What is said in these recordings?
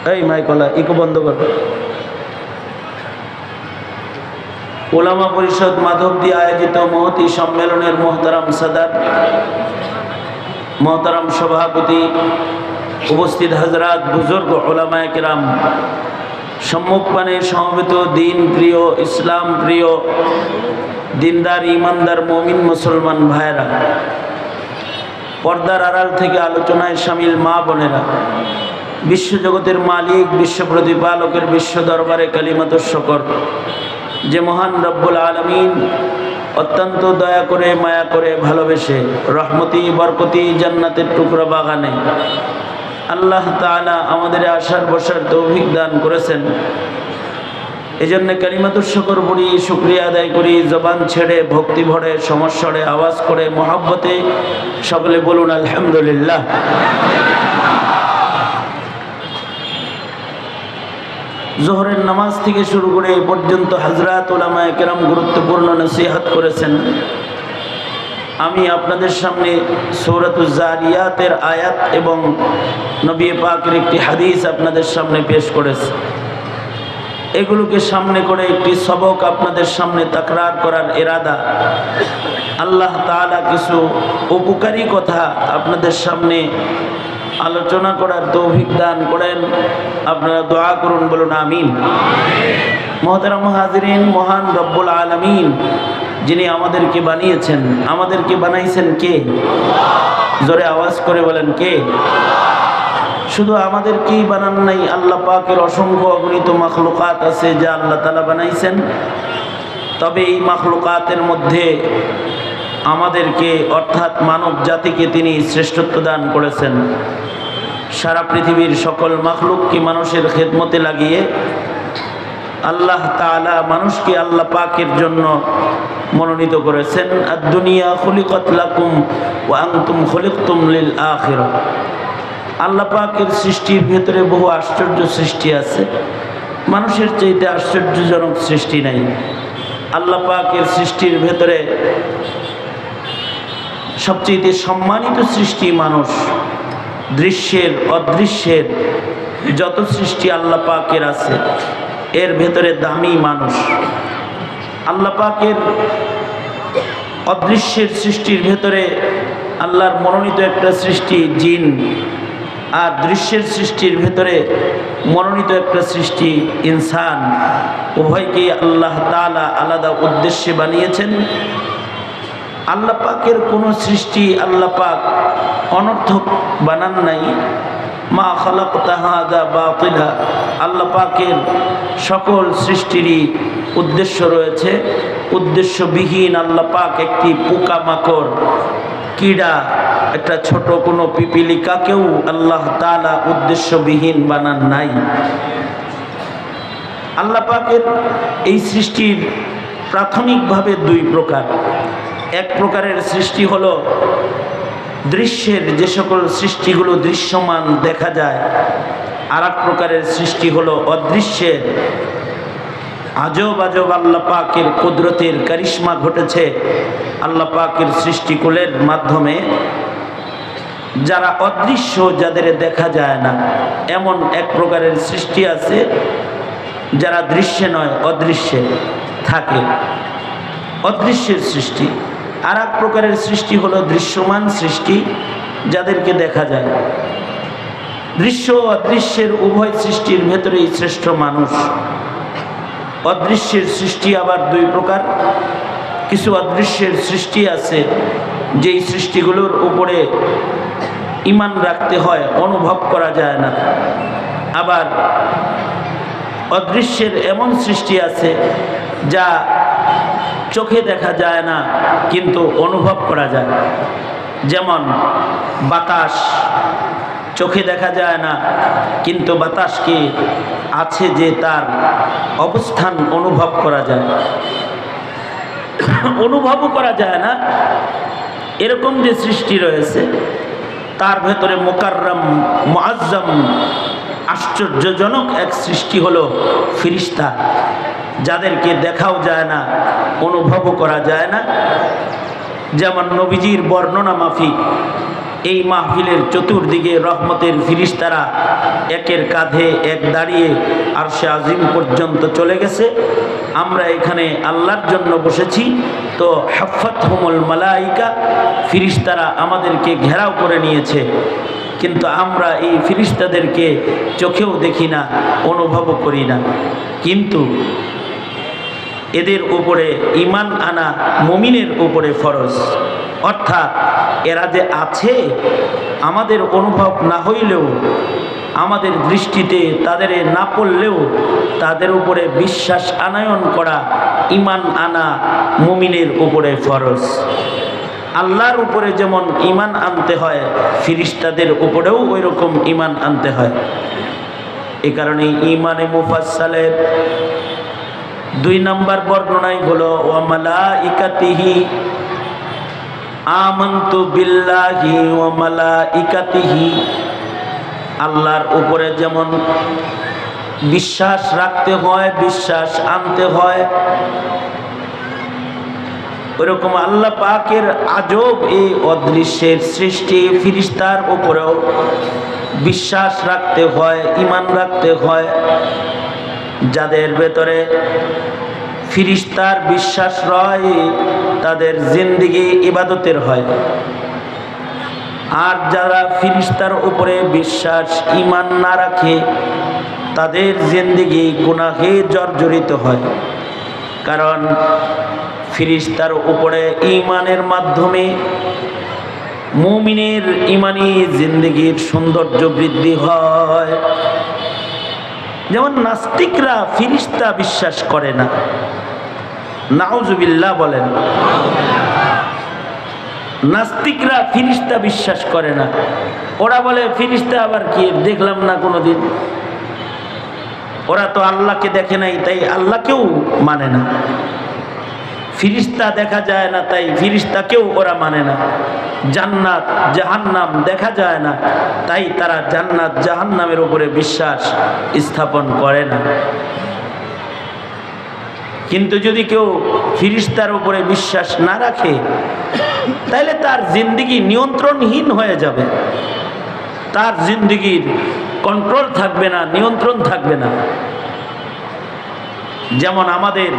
এই মাইকলা ইকো বন্ধ কর। ওলামা পরিষদ মাধবদী আয়োজিত মহতি সম্মেলনের মোহতারাম সাদাত, মোহতারাম সভাপতি, উপস্থিত হযরত বুজুর্গ উলামায়ে কেরাম, সম্মুখপানে সমবেত দিন প্রিয়, ইসলাম প্রিয়, দিনদার ইমানদার মুমিন মুসলমান ভাইরা, পর্দার আড়াল থেকে আলোচনায় শামিল মা বোনেরা, বিশ্বজগতের মালিক, বিশ্ব প্রতিপালকের বিশ্ব দরবারে কালিমাতুশ শুকর যে মহান রব্বুল আলামিন অত্যন্ত দয়া করে, মায়া করে, ভালোবেসে রহমতি বরকতি জান্নাতের টুকরা বাগানে আল্লাহ তাআলা আমাদের আসার বসার তৌফিক দান করেছেন। এজন্য কালিমাতুশ শুকর পড়ি, শুকরিয়া আদায় করি, জবান ছেড়ে, ভক্তি ভরে, সমস্বরে আওয়াজ করে, মহব্বতে সকলে বলুন আলহামদুলিল্লাহ। জোহরের নামাজ থেকে শুরু করে এ পর্যন্ত হযরত উলামায়ে কেরাম গুরুত্বপূর্ণ নসিহত করেছেন। আমি আপনাদের সামনে সূরাতুজ জারিয়াতের আয়াত এবং নবী পাকের একটি হাদিস আপনাদের সামনে পেশ করেছি। এগুলোকে সামনে করে একটি সবক আপনাদের সামনে তাকরার করার ইরাদা। আল্লাহ তাআলা কিছু উপকারী কথা আপনাদের সামনে আলোচনা করার তৌফিক দান করেন। আপনারা দোয়া করুন, বলুন আমিন। মুহতারাম হাজিরিন, মহান রব্বুল আলামিন যিনি আমাদেরকে বানিয়েছেন, আমাদেরকে বানাইছেন কে? জোরে আওয়াজ করে বলেন কে? শুধু আমাদেরকেই বানান নাই, আল্লাহ পাকের অসংখ্য অগণিত মাখলুকাত আছে যা আল্লাহ তাআলা বানাইছেন। তবে এই মাখলুকাতের মধ্যে আমাদেরকে অর্থাৎ মানব জাতিকে তিনি শ্রেষ্ঠত্ব দান করেছেন। সারা পৃথিবীর সকল মাখলুককে মানুষের খেদমতে লাগিয়ে আল্লাহ তাআলা মানুষকে আল্লাহ পাকের জন্য মনোনীত করেছেন। আদ-দুনিয়া খুলিকাত লাকুম ওয়া আনতুম খুলিকতুম লিল আখিরাহ। আল্লাহ পাকের সৃষ্টির ভেতরে বহু আশ্চর্য সৃষ্টি আছে, মানুষের চাইতে আশ্চর্যজনক সৃষ্টি নাই। আল্লাহ পাকের সৃষ্টির ভেতরে সবচেয়ে সম্মানিত সৃষ্টি মানুষ। দৃশ্যের অদৃশ্যের যত সৃষ্টি আল্লাহ পাকের আছে এর ভেতরে দামি মানুষ। আল্লাহ পাকের অদৃশ্যের সৃষ্টির ভেতরে আল্লাহর মনোনীত একটা সৃষ্টি জিন, আর দৃশ্যের সৃষ্টির ভেতরে মনোনীত একটা সৃষ্টি ইনসান। উভয়কেই আল্লাহ তাআলা আলাদা উদ্দেশ্যে বানিয়েছেন। আল্লাহ পাকের কোনো সৃষ্টি আল্লাহ পাক অনর্থক বানান নাই। মা খালাকতা হাযা বাতিলা। আল্লাহ পাকের সকল সৃষ্টিরই উদ্দেশ্য রয়েছে। উদ্দেশ্যবিহীন আল্লাহ পাক একটি পোকামাকড়, কীড়া, একটা ছোট কোনো পিপিলিকাকেও আল্লাহ তাআলা উদ্দেশ্যবিহীন বানান নাই। আল্লাহ পাকের এই সৃষ্টির প্রাথমিকভাবে দুই প্রকার। এক প্রকারের সৃষ্টি হলো দৃশ্যের, যে সকল সৃষ্টিগুলো দৃশ্যমান দেখা যায়। আর এক প্রকারের সৃষ্টি হলো অদৃশ্যের। আজব আজব আল্লাহ পাকের কুদরতের কারিশমা ঘটেছে আল্লাহ পাকের সৃষ্টিকুলের মাধ্যমে, যারা অদৃশ্য, যাদের দেখা যায় না। এমন এক প্রকারের সৃষ্টি আছে যারা দৃশ্যে নয় অদৃশ্যে থাকে, অদৃশ্যের সৃষ্টি। আর এক প্রকারের সৃষ্টি হলো দৃশ্যমান সৃষ্টি, যাদেরকে দেখা যায়। দৃশ্য ও অদৃশ্যের উভয় সৃষ্টির ভেতরেই শ্রেষ্ঠ মানুষ। অদৃশ্যের সৃষ্টি আবার দুই প্রকার। কিছু অদৃশ্যের সৃষ্টি আছে যেই সৃষ্টিগুলোর উপরে ঈমান রাখতে হয়, অনুভব করা যায় না। আবার অদৃশ্যের এমন সৃষ্টি আছে যা চোখে দেখা যায় না কিন্তু অনুভব করা যায়। যেমন বাতাস, চোখে দেখা যায় না কিন্তু বাতাসকে আছে যে তার অবস্থান অনুভব করা যায়। অনুভবও করা যায় না এরকম যে সৃষ্টি রয়েছে তার ভেতরে মুকাররম, মুআজ্জম, আশ্চর্যজনক এক সৃষ্টি হলো ফেরেশতা, যাদেরকে দেখাও যায় না, অনুভবও করা যায় না। যেমন নবীজির বর্ণনা মাফিক এই মাহফিলের চতুর্দিকে রহমতের ফিরিস্তারা একের কাঁধে এক দাঁড়িয়ে আরশে আজিম পর্যন্ত চলে গেছে। আমরা এখানে আল্লাহর জন্য বসেছি, তো হাফাতহুমুল মালাইকা, ফিরিস্তারা আমাদেরকে ঘেরাও করে নিয়েছে, কিন্তু আমরা এই ফিরিস্তাদেরকে চোখেও দেখি না, অনুভবও করি না। কিন্তু এদের উপরে ঈমান আনা মুমিনের উপরে ফরজ, অর্থাৎ এরা যে আছে আমাদের অনুভব না হইলেও, আমাদের দৃষ্টিতে তাদের না পড়লেও তাদের উপরে বিশ্বাস আনয়ন করা, ঈমান আনা মুমিনের উপরে ফরজ। আল্লাহর উপরে যেমন ঈমান আনতে হয়, ফিরিস্তাদের উপরেও ওই রকম ঈমান আনতে হয়। এ কারণে ঈমানে মুফাসসালের 2 নম্বর বর্ণনায় হলো ওয়া মালাইকাতিহি, আমানতু বিল্লাহি ওয়া মালাইকাতিহি। আল্লাহর উপরে যেমন বিশ্বাস রাখতে হয়, বিশ্বাস আনতে হয়, ওইরকম আল্লাহ পাকের আজব এই অদৃশ্যের সৃষ্টি ফিরিস্তার উপরেও বিশ্বাস রাখতে হয়, ঈমান রাখতে হয়। যাদের ভেতরে ফিরিস্তার বিশ্বাস রয় তাদের জিন্দেগি ইবাদতের হয়, আর যারা ফিরিস্তার উপরে বিশ্বাস ঈমান না রাখে তাদের জিন্দেগি গুনাহে জর্জরিত হয়। কারণ ফিরিস্তার উপরে ঈমানের মাধ্যমে মুমিনের ঈমানি জিন্দেগির সৌন্দর্য বৃদ্ধি হয়। যেমন নাস্তিকরা ফিরিস্তা বিশ্বাস করে না, নাউজুবিল্লাহ বলেন। নাস্তিকরা ফিরিস্তা বিশ্বাস করে না, ওরা বলে ফিরিস্তা আবার কি, দেখলাম না কোনোদিন। ওরা তো আল্লাহকে দেখে নাই, তাই আল্লাহকেও মানে না। ফিরিস্তা দেখা যায় না, তাই ফিরিস্তাকেও ওরা মানে না। জান্নাত জাহান্নাম দেখা যায় না, তাই তারা জান্নাত জাহান্নামের উপরে বিশ্বাস স্থাপন করে না। কিন্তু যদি কেউ ফিরিস্তার উপরে বিশ্বাস না রাখে তাহলে তার জিন্দেগি নিয়ন্ত্রণহীন হয়ে যাবে, তার জিন্দেগির কন্ট্রোল থাকবে না, নিয়ন্ত্রণ থাকবে না। যেমন আমাদের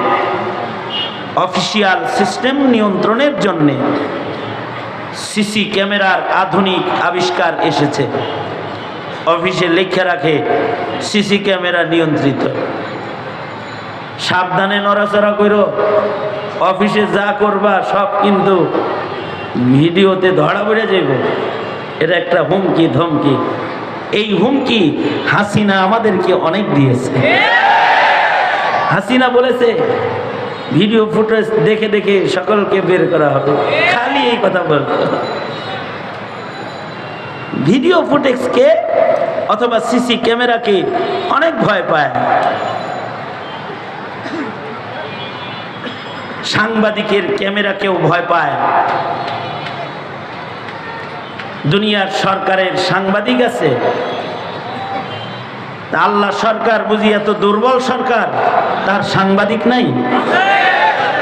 অফিসিয়াল সিস্টেম নিয়ন্ত্রণের জন্যে সিসি ক্যামেরার আধুনিক আবিষ্কার এসেছে। অফিসে লিখে রাখে সিসি ক্যামেরা নিয়ন্ত্রিত, সাবধানে নড়াচড়া করো, অফিসে যা করবা সব কিন্তু ভিডিওতে ধরা পড়ে যাইব। এটা একটা হুমকি ধমকি। এই হুমকি হাসিনা আমাদেরকে অনেক দিয়েছে। হাসিনা বলেছে ভিডিও ফুটেজ দেখে দেখে সকলকে বের করা হবে, খালি এই কথা বলতো। ভিডিও ফুটেজকে অথবা সিসি ক্যামেরাকে অনেক ভয় পায়। সাংবাদিকের ক্যামেরাকেও ভয় পায়। দুনিয়ার সরকারের সাংবাদিক আছে, আল্লাহ সরকার বুঝি এত দুর্বল সরকার, তার সাংবাদিক নাই?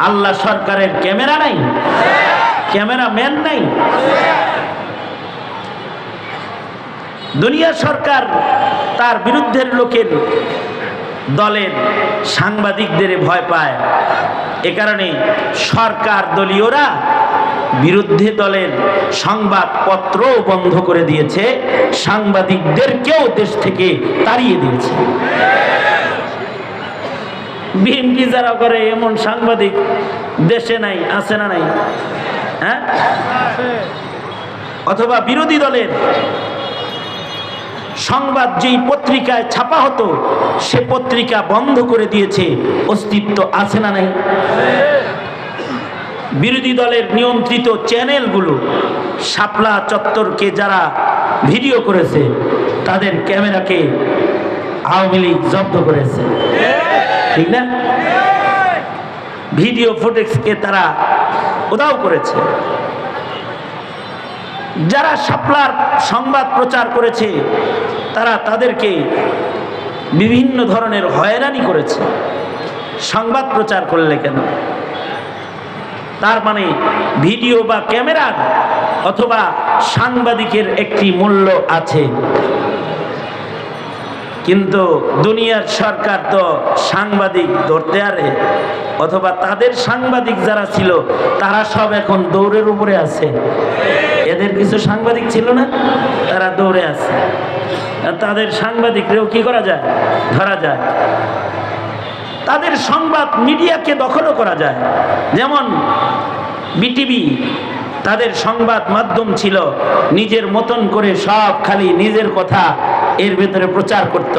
আল্লাহ সরকারের ক্যামেরা নাই, ক্যামেরাম্যান নাই? দুনিয়া সরকার তার বিরুদ্ধের লোকের দলের সাংবাদিকদের ভয় পায়। এ কারণে সরকার দলীয়রা বিরুদ্ধে দলের সংবাদপত্র বন্ধ করে দিয়েছে, সাংবাদিকদেরকেও দেশ থেকে তাড়িয়ে দিয়েছে। বিএনপি যারা করে এমন সাংবাদিক দেশে নাই, আছে না নাই? হ্যাঁ, অথবা বিরোধী দলের সংবাদ যেই পত্রিকায় ছাপা হতো সে পত্রিকা বন্ধ করে দিয়েছে, অস্তিত্ব আছে না নাই? বিরোধী দলের নিয়ন্ত্রিত চ্যানেলগুলো, শাপলা চত্বরকে যারা ভিডিও করেছে তাদের ক্যামেরাকে আওয়ামী লীগ জব্দ করেছে, ঠিক না? ভিডিও ফুটেজকে তারা উধাও করেছে। যারা শাপলার সংবাদ প্রচার করেছে তারা তাদেরকে বিভিন্ন ধরনের হয়রানি করেছে। সংবাদ প্রচার করলে কেন? তার মানে ভিডিও বা ক্যামেরার অথবা সাংবাদিকের একটি মূল্য আছে। কিন্তু দুনিয়ার সরকার তো সাংবাদিক ধরতে আরে, অথবা তাদের সাংবাদিক যারা ছিল তারা সব এখন দৌড়ের উপরে আছে। এদের কিছু সাংবাদিক ছিল না, তারা দৌড়ে আছে। তাদের সাংবাদিকরেও কি করা যায়, ধরা যায়। তাদের সংবাদ মিডিয়াকে দখলও করা যায়। যেমন বিটিভি, তাদের সংবাদ মাধ্যম ছিল, নিজের মতন করে সব খালি নিজের কথা এর ভেতরে প্রচার করত।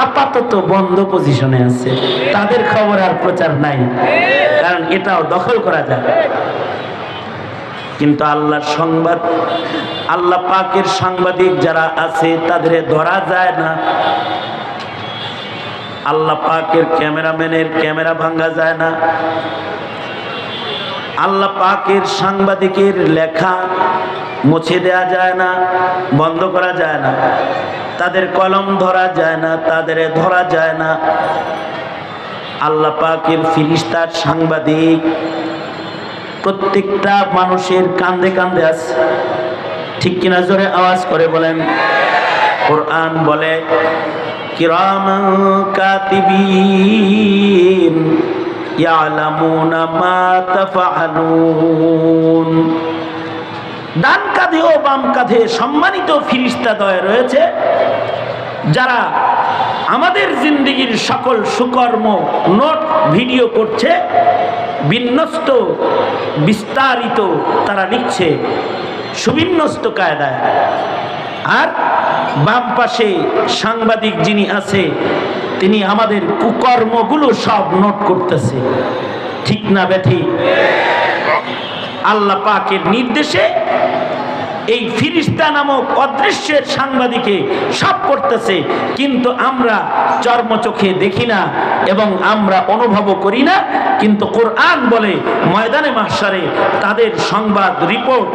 আপাতত বন্ধ পজিশনে আছে, তাদের খবর আর প্রচার নাই, কারণ এটাও দখল করা যায়। কিন্তু আল্লাহর সংবাদ, আল্লাহ পাকের সাংবাদিক যারা আছে তাদের ধরা যায় না। আল্লাহ পাকের ক্যামেরাম্যানের ক্যামেরা ভাঙা যায় না। আল্লাহ পাকের সাংবাদিকের লেখা মুছে দেয়া যায় না, বন্ধ করা যায় না। তাদের কলম ধরা যায় না, তাদের ধরা যায় না। আল্লাহ পাকের ফেরেশতার সাংবাদিক প্রত্যেকটা মানুষের কাঁধে কাঁধে আছে। ঠিক কিনা? জোরে আওয়াজ করে বলেন। কোরআন বলে কিরামান কাতিবিন ইয়ালামুনা মা তাফআলুন। ডান কাঁধে ও বাম কাঁধে সম্মানিত ফেরেশতাদ্বয় রয়েছে, যারা আমাদের জিন্দেগির সকল সুকর্ম নোট ভিডিও করছে, বিন্যস্ত বিস্তারিত তারা লিখছে সুবিন্যস্ত কায়দায়। আর বাম পাশে সাংবাদিক যিনি আছে, তিনি আমাদের কুকর্মগুলো সব নোট করতেছে। ঠিক না বেঠি? আল্লাহ পাকের নির্দেশে এই ফেরেশতা নামক অদৃশ্যের সাংবাদিকে সব করতেছে, কিন্তু আমরা চর্মচোখে দেখি না এবং আমরা অনুভবও করি না। কিন্তু কোরআন বলে ময়দানে মাহশারে তাদের সংবাদ রিপোর্ট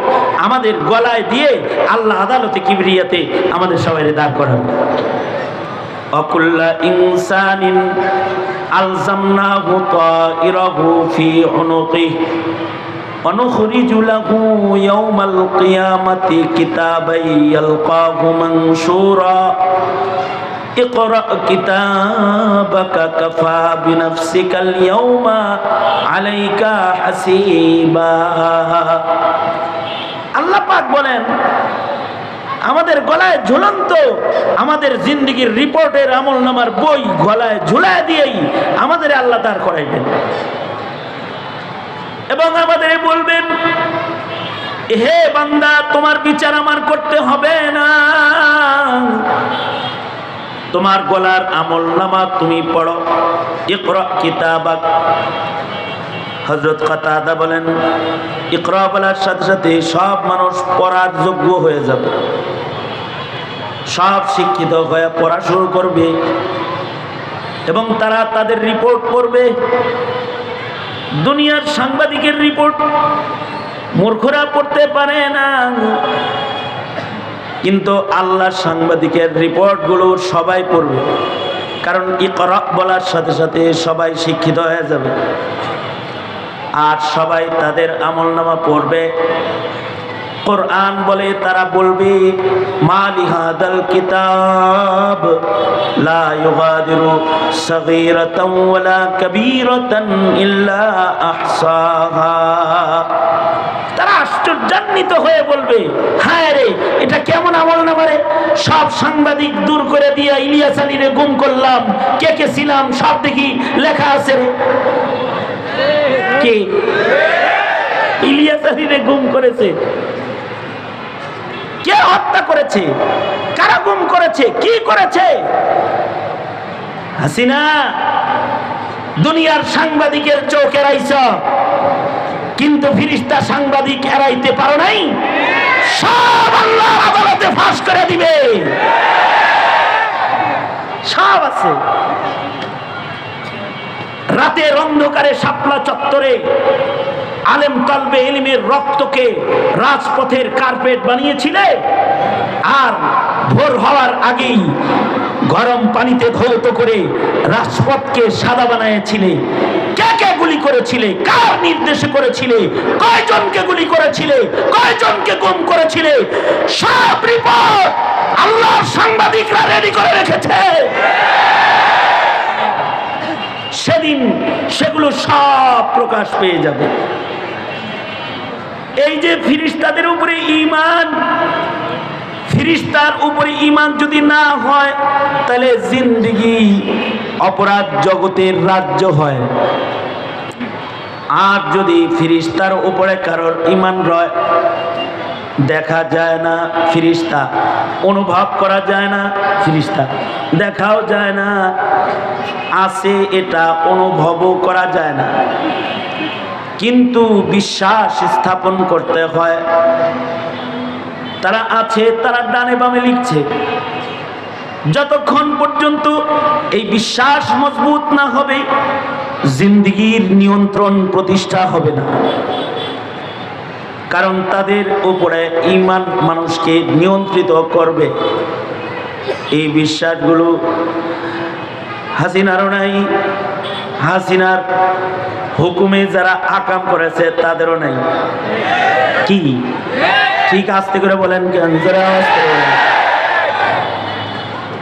আমাদের গলায় দিয়ে আল্লাহ আদালতে কিবরিয়াতে আমাদের সবাই দাঁড় করাবে। অকুল্লা ইনসানিন আলজামনাহু তাইরাহু ফি উনুকিহি অনুখরিজু লাহু ইয়াওমাল কিয়ামাতি কিতাবান ইয়ালকাহু মানশুরা ইকরা কিতাবাকা কাফা বিনাফসিকাল ইয়াওমা আলাইকা হাসিবা। আল্লাহ পাক বলেন আমাদের গলায় ঝুলন্ত আমাদের জিন্দেগির রিপোর্টের আমলনামার বই গলায় ঝুলায় দিয়েই আমাদের আল্লাহ দাঁড় করাইবেন এবং আমাদের বলবেন, হে বান্দা, তোমার বিচার আমার করতে হবে না, তোমার গলার আমলনামা তুমি পড়ো। ইকরা কিতাবাক। হযরত কাতাদা বলেন, ইকরা বলার সাথে সাথে সব মানুষ পড়ার যোগ্য হয়ে যাবে, সব শিক্ষিত হয়ে পড়া শুরু করবে এবং তারা তাদের রিপোর্ট পড়বে। দুনিয়ার সাংবাদিকের রিপোর্ট মূর্খরা পড়তে পারে না, কিন্তু আল্লাহর সাংবাদিকের রিপোর্টগুলো সবাই পড়বে, কারণ ইকরা বলার সাথে সাথে সবাই শিক্ষিত হয়ে যাবে আর সবাই তাদের আমলনামা পড়বে। কোরআন বলে তারা বলবে, মা লিহাদাল কিতাব লা ইউগাদিরু সগীরাতান ওয়ালা কাবীরাতান ইল্লা আহসাহা। তারা আশ্চর্যান্বিত হয়ে বলবে, হায় রে, এটা কেমন আমলনামা রে, সব সাংবাদিক দূর করে দিয়া ইলিয়াস আলীরে গুম করলাম, কে কে ছিলাম সব দেখি লেখা আছে রে। কে? ইলিয়াস আলীরে গুম করেছে। কে হত্যা করেছে? কারা গুম করেছে? কি করেছে? হাসিনা। দুনিয়ার সাংবাদিকের চোখ এড়াইছ, কিন্তু ফেরেশতা সাংবাদিক এড়াইতে পারো নাই। সব আল্লাহর আদালতে ফাঁস করে দিবে, সব আছে। রাতের অন্ধকারে শাপলা চত্বরে আলেম তালবে ইলমের রক্তকে রাজপথের কার্পেট বানিয়েছিলে, আর ভোর হওয়ার আগেই গরম পানিতে ধৌত করে রাজপথকে সাদা বানিয়েছিলে? কে কে গুলি করেছিলে? কার নির্দেশে করেছিলে? কয়জনকে গুলি করেছিলে? কয়জনকে গুম করেছিলে? সব রিপোর্ট আল্লাহর সাংবাদিকরা রেডি করে রেখেছে। সেদিন সেগুলো সব প্রকাশ পেয়ে যাবে। এই যে ফিরিস্তাদের উপরে ঈমান, ফিরিস্তার উপরে ঈমান যদি না হয় তাহলে জিন্দেগি অপরাধ জগতের রাজ্য হয়। আর যদি ফিরিস্তার উপরে কারোর ঈমান রয়, দেখা যায় না ফিরিস্তা, অনুভব করা যায় না ফিরিস্তা, দেখাও যায় না, আছে এটা অনুভবও করা যায় না, কিন্তু বিশ্বাস স্থাপন করতে হয়। তারা আছে, তারা ডানে বামে লিখছে। যতক্ষণ পর্যন্ত এই বিশ্বাস মজবুত না হবে, জিন্দেগির নিয়ন্ত্রণ প্রতিষ্ঠা হবে না। কারণ তাদের উপরে ঈমান মানুষকে নিয়ন্ত্রিত করবে। এই বিশ্বাসগুলো হাসিনারও নাই, হাসিনার হুকুমে যারা আকাম করেছে তাদেরও নাই। কি ঠিক আস্তে করে বলেন, কেন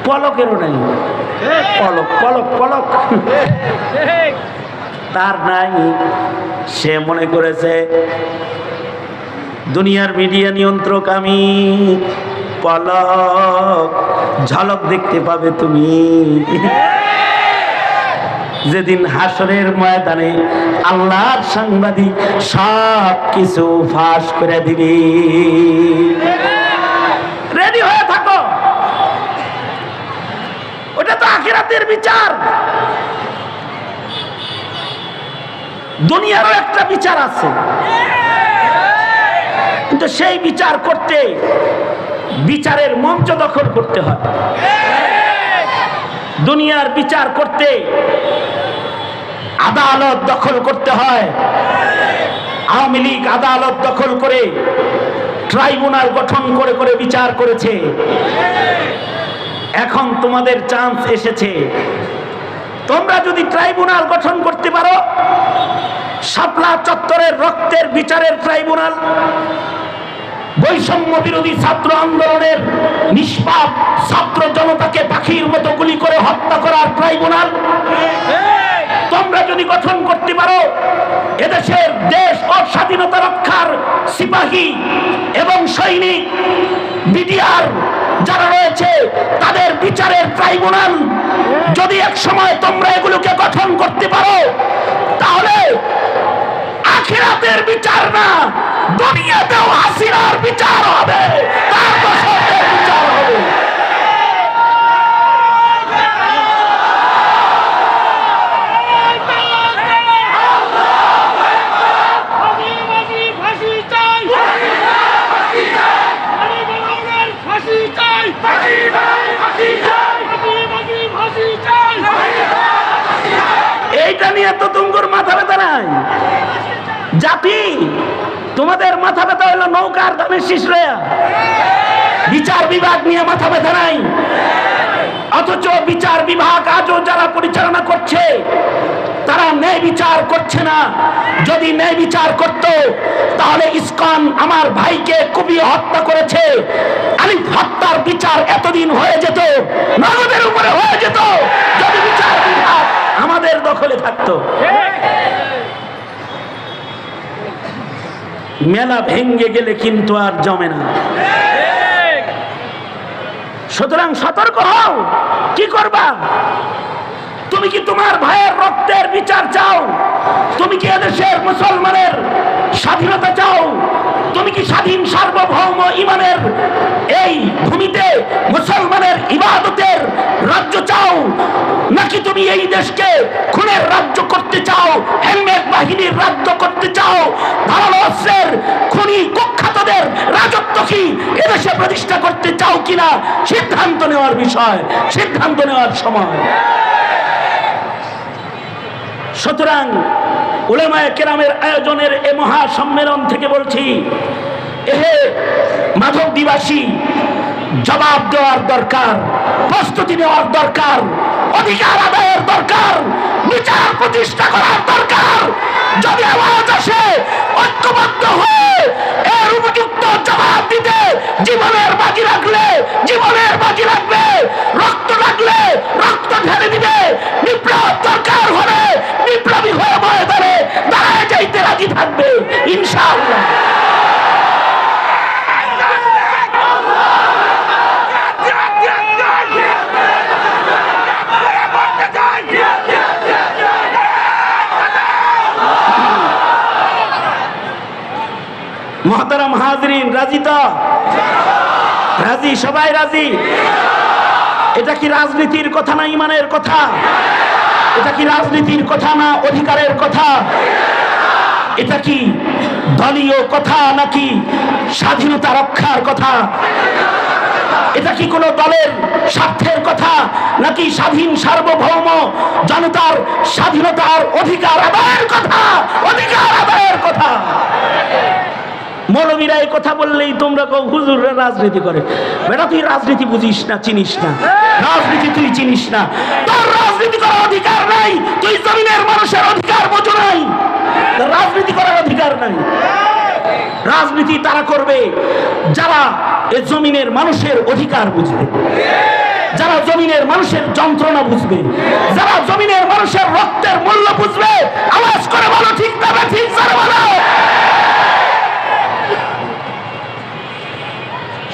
পলকেরও নাই। পলক পলক পলক তার নাই। সে মনে করেছে দুনিয়ার মিডিয়া নিয়ন্ত্রক আমি, পলক ঝলক দেখতে পাবে তুমি। যেদিন হাসরের ময়দানে আল্লাহর সাংবাদিক সব কিছু ফাঁস করে দিবে, রেডি হয়ে থাকো। ওটা তো আখিরাতের বিচার। দুনিয়ারও একটা বিচার আছে, কিন্তু সেই বিচার করতে বিচারের মঞ্চ দখল করতে হয়। দুনিয়ার বিচার করতে আদালত দখল করতে হয়। আওয়ামী লীগ আদালত দখল করে ট্রাইব্যুনাল গঠন করে করে বিচার করেছে। এখন তোমাদের চান্স এসেছে। তোমরা যদি ট্রাইব্যুনাল গঠন করতে পারো, শাপলা চত্বরের রক্তের বিচারের ট্রাইব্যুনাল, বৈষম্য বিরোধী ছাত্র আন্দোলনের নিষ্পাপ ছাত্র জনতাকে পাখির মতো গুলি করে হত্যা করার ট্রাইব্যুনাল তোমরা যদি গঠন করতে পারো, এদেশের দেশ ও স্বাধীনতা রক্ষার সিপাহী এবং সৈনিক বিডিআর যারা রয়েছে তাদের বিচারের ট্রাইব্যুনাল যদি এক সময় তোমরা এগুলোকে গঠন করতে পারো, তাহলে আখিরাতের বিচার না, দুনিয়াতেও হাসিনার বিচার হবে, তার দোষরদের বিচার হবে। এইটা নিয়ে তো তোমার মাথা ব্যথা নাই। জাতি তোমাদের মাথা ব্যথা হলো নৌকার দামের শীষ লয়া, বিচার বিভাগ নিয়ে মাথা ব্যথা নাই। অথচ বিচার বিভাগ আজও যারা পরিচালনা করছে তারা ন্যায় বিচার করছে না। যদি ন্যায় বিচার করত তাহলে ইসকন আমার ভাইকে কুপিয়ে হত্যা করেছে, আলিফ হত্যার বিচার এতদিন হয়ে যেত, নগদের উপরে হয়ে যেত, যদি বিচার বিভাগ আমাদের দখলে থাকতো। মেলা ভেঙ্গে গেলে কিন্তু আর জমে না। সুতরাং সতর্ক হও। কি করবা? তুমি কি তোমার ভাইয়ের রক্তের বিচার চাও? তুমি কি এদেশের মুসলমানের স্বাধীনতা চাও? তুমি কি স্বাধীন সার্বভৌম ইমানের এই ভূমিতে মুসলমানের ইবাদতের রাজ্য চাও, নাকি তুমি এই দেশকে খুনের রাজ্য করতে চাও, হেলমেট বাহিনীর রাজ্য করতে চাও, ধারালো অস্ত্রের খুনি কুখ্যাতদের রাজত্ব কি এদেশে প্রতিষ্ঠা করতে চাও কিনা সিদ্ধান্ত নেওয়ার বিষয়, সিদ্ধান্ত নেওয়ার সময়। সুতরাং উলামায়ে কেরামের আয়োজনের এ মহা সম্মেলন থেকে বলছি, এহে মাধবদীবাসী, জবাব দেওয়ার দরকার, প্রস্তুতি নেওয়ার দরকার, অধিকার আদায়ের দরকার, বিচার প্রতিষ্ঠা করার দরকার। যদি আওয়াজ আসে ঐক্যবদ্ধ হয়ে এর উপযুক্ত জবাব দিতে জীবনের বাজি রাখলে জীবনের বাজি রাখবে, রক্ত লাগলে রক্ত ঢেলে দিবে, বিপ্লব দরকার হলে বিপ্লবী হয়ে ময়দানে দাঁড়ায় যাইতে রাজি থাকবে ইনশাআল্লাহ। মোহতারাম হাজরিন, রাজি তো? রাজি? সবাই রাজি? এটা কি রাজনীতির কথা না ইমানের কথা? এটা কি রাজনীতির কথা না অধিকারের কথা? এটা কি দলীয় কথা নাকি স্বাধীনতা রক্ষার কথা? এটা কি কোনো দলের স্বার্থের কথা নাকি স্বাধীন সার্বভৌম জনতার স্বাধীনতার অধিকার আদায়ের কথা? অধিকার আদায়ের কথা। মৌলবীরা এই কথা বললেই তোমরা কও হুজুররা রাজনীতি করে। বেটা তুই রাজনীতি বুঝিস না, চিনিস না, রাজনীতি তুই চিনিস না, তোর রাজনীতি করার অধিকার নাই, তুই জমিনের মানুষের অধিকার বোঝো নাই, রাজনীতি করার অধিকার নাই। রাজনীতি তারা করবে যারা এই জমিনের মানুষের অধিকার বুঝবে, যারা জমিনের মানুষের যন্ত্রণা বুঝবে, যারা জমিনের মানুষের রক্তের মূল্য বুঝবে। আওয়াজ করে বলো ঠিক তবে ঠিক করে বলো।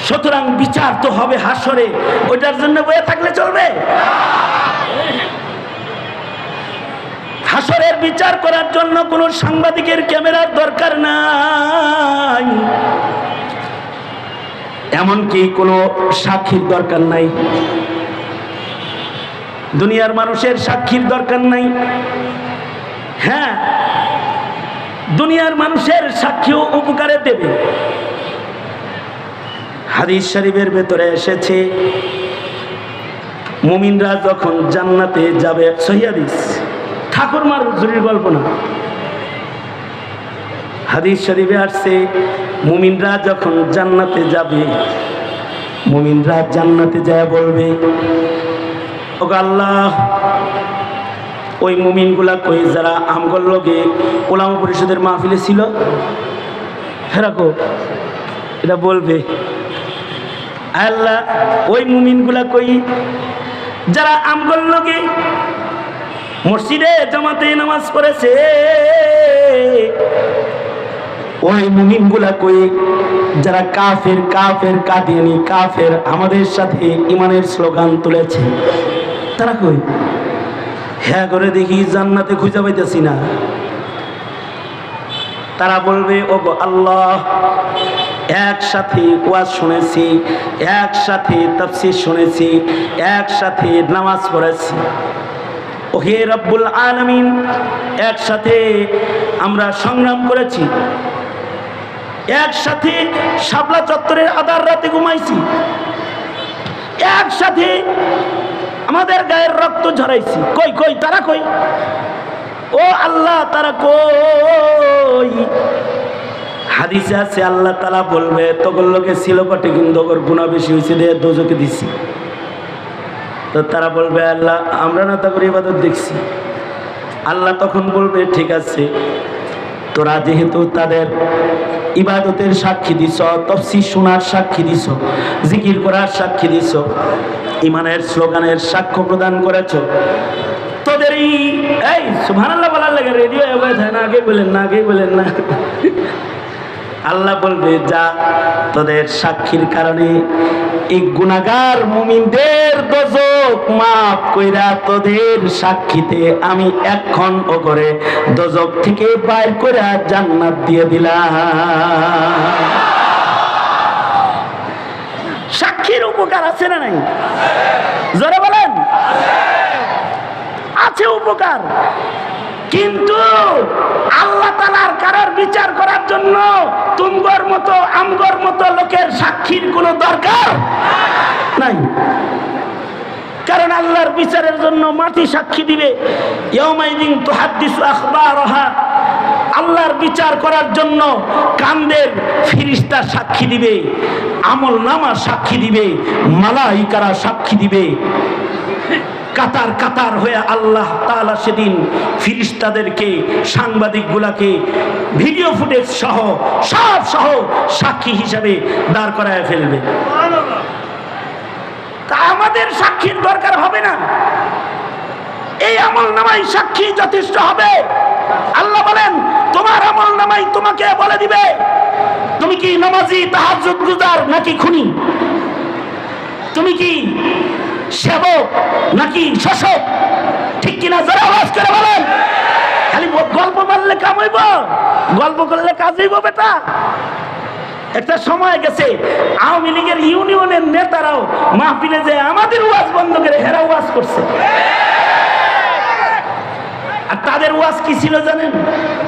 সুতরাং বিচার তো হবে হাসরে, ওইটার জন্য বয়ে থাকলে চলবে? হাসরের বিচার করার জন্য কোন সাংবাদিকের ক্যামেরার দরকার নাই, এমনকি কোন সাক্ষীর দরকার নাই, দুনিয়ার মানুষের সাক্ষীর দরকার নাই। হ্যাঁ, দুনিয়ার মানুষের সাক্ষীও উপকারে দেবে। হাদিস শরীফের ভেতরে এসেছে মুমিনরা যখন জান্নাতে যাবে, সহিহ হাদিস, ঠাকুরমার হুজুরির গল্প না, হাদিস শরীফে আসছে মুমিনরা যখন জান্নাতে যাবে, মুমিনরা জান্নাতে যায় বলবে, ও আল্লাহ, ওই মুমিনগুলা কই যারা আমগর লগে ওলামা পরিষদের মাহফিলে ছিল, হেরাকো এটা বলবে, আল্লাহ ওই মুমিনগুলা কই যারা আমগর লগে মসজিদে জামাতে নামাজ পড়েছে, ওই মুমিনগুলা কই যারা কাফের কাফের কাদিয়ানি কাফের আমাদের সাথে ইমানের স্লোগান তুলেছে, তারা কই? হ্যাঁ করে দেখি জান্নাতে খুঁজে পাইতেছি না। তারা বলবে, ওগো আল্লাহ, একসাথে ওয়াজ শুনেছি, একসাথে তাফসীর শুনেছি, একসাথে নামাজ পড়েছি, ওহে রব্বুল আলামিন, একসাথে আমরা সংগ্রাম করেছি, একসাথে শাপলা চত্বরের আধার রাতে ঘুমাইছি, একসাথে আমাদের গায়ের রক্ত ঝরাইছি, কই কই তারা কই? ও আল্লাহ, তারা কই? হাদিসে আছে আল্লাহ তাআলা বলবে, তোর লোকে ছিল বটে কিন্তু ওর গুনাহ বেশি হয়েছে দিয়ে দোজকে দিছি। তো তারা বলবে, আল্লাহ আমরা না তা করে ইবাদত দেখছি। আল্লাহ তখন বলবে, ঠিক আছে, তোরা যেহেতু তাদের ইবাদতের সাক্ষী দিছ, তাফসীর শোনার সাক্ষী দিছ, জিকির করার সাক্ষী দিছ, ইমানের স্লোগানের সাক্ষ্য প্রদান করেছ, তোদের এই সুবহানাল্লাহ বলার লাগে রেডিও এবার না, আগে বলেন না, আগে বলেন না। আল্লাহ বলবে, যা, তোদের সাক্ষীর কারণে এই গুনাহগার মুমিনদের দোজখ মাফ কইরা তোদের সাক্ষীতে আমি এখন ও করে দোজখ থেকে বাইর কইরা জান্নাত দিয়ে দিলাম। সাক্ষীর উপকার আছে না নাই? জোরে বলেন। আছে উপকার, কিন্তু আল্লাহ তাআলার কারোর বিচার করার জন্য তুমগর মতো আমগর মতো লোকের সাক্ষীর কোনো দরকার নাই। কারণ আল্লাহর বিচারের জন্য মাটি সাক্ষী দিবে। ইয়াউমাইদিন তুহাদ্দিসু আখবারাহা, আল্লাহর বিচার করার জন্য কান্দের ফিরিস্তা সাক্ষী দিবে, আমলনামা সাক্ষী দিবে, মালাইকারা সাক্ষী দিবে। কাতার কাতার হয়ে আল্লাহ তাআলা সেদিন ফিরিস্তাদেরকে, সাংবাদিকগুলাকে ভিডিও ফুটেজ সহ সব সহ সাক্ষী হিসাবে দাঁড় করায় ফেলবে। তা আমাদের সাক্ষীর দরকার হবে না, এই আমলনামাই সাক্ষী যথেষ্ট হবে। আল্লাহ বলেন তোমার আমলনামাই তোমাকে বলে দিবে তুমি কি নামাজি, তাহাজ্জুদ গুজার নাকি খুনি, তুমি কি সেবক নাকি শোষক, ঠিক কিনা? যারা আওয়াজ করে বলেন। খালি গল্প মারলে কাম হইব, গল্প করলে কাজ হইব বেটা? একটা সময় গেছে আওয়ামী লীগের ইউনিয়নের নেতারাও মাহফিলে যে আমাদের ওয়াজ বন্ধ করে হেরা ওয়াজ করছে। আর তাদের ওয়াজ কি ছিল জানেন?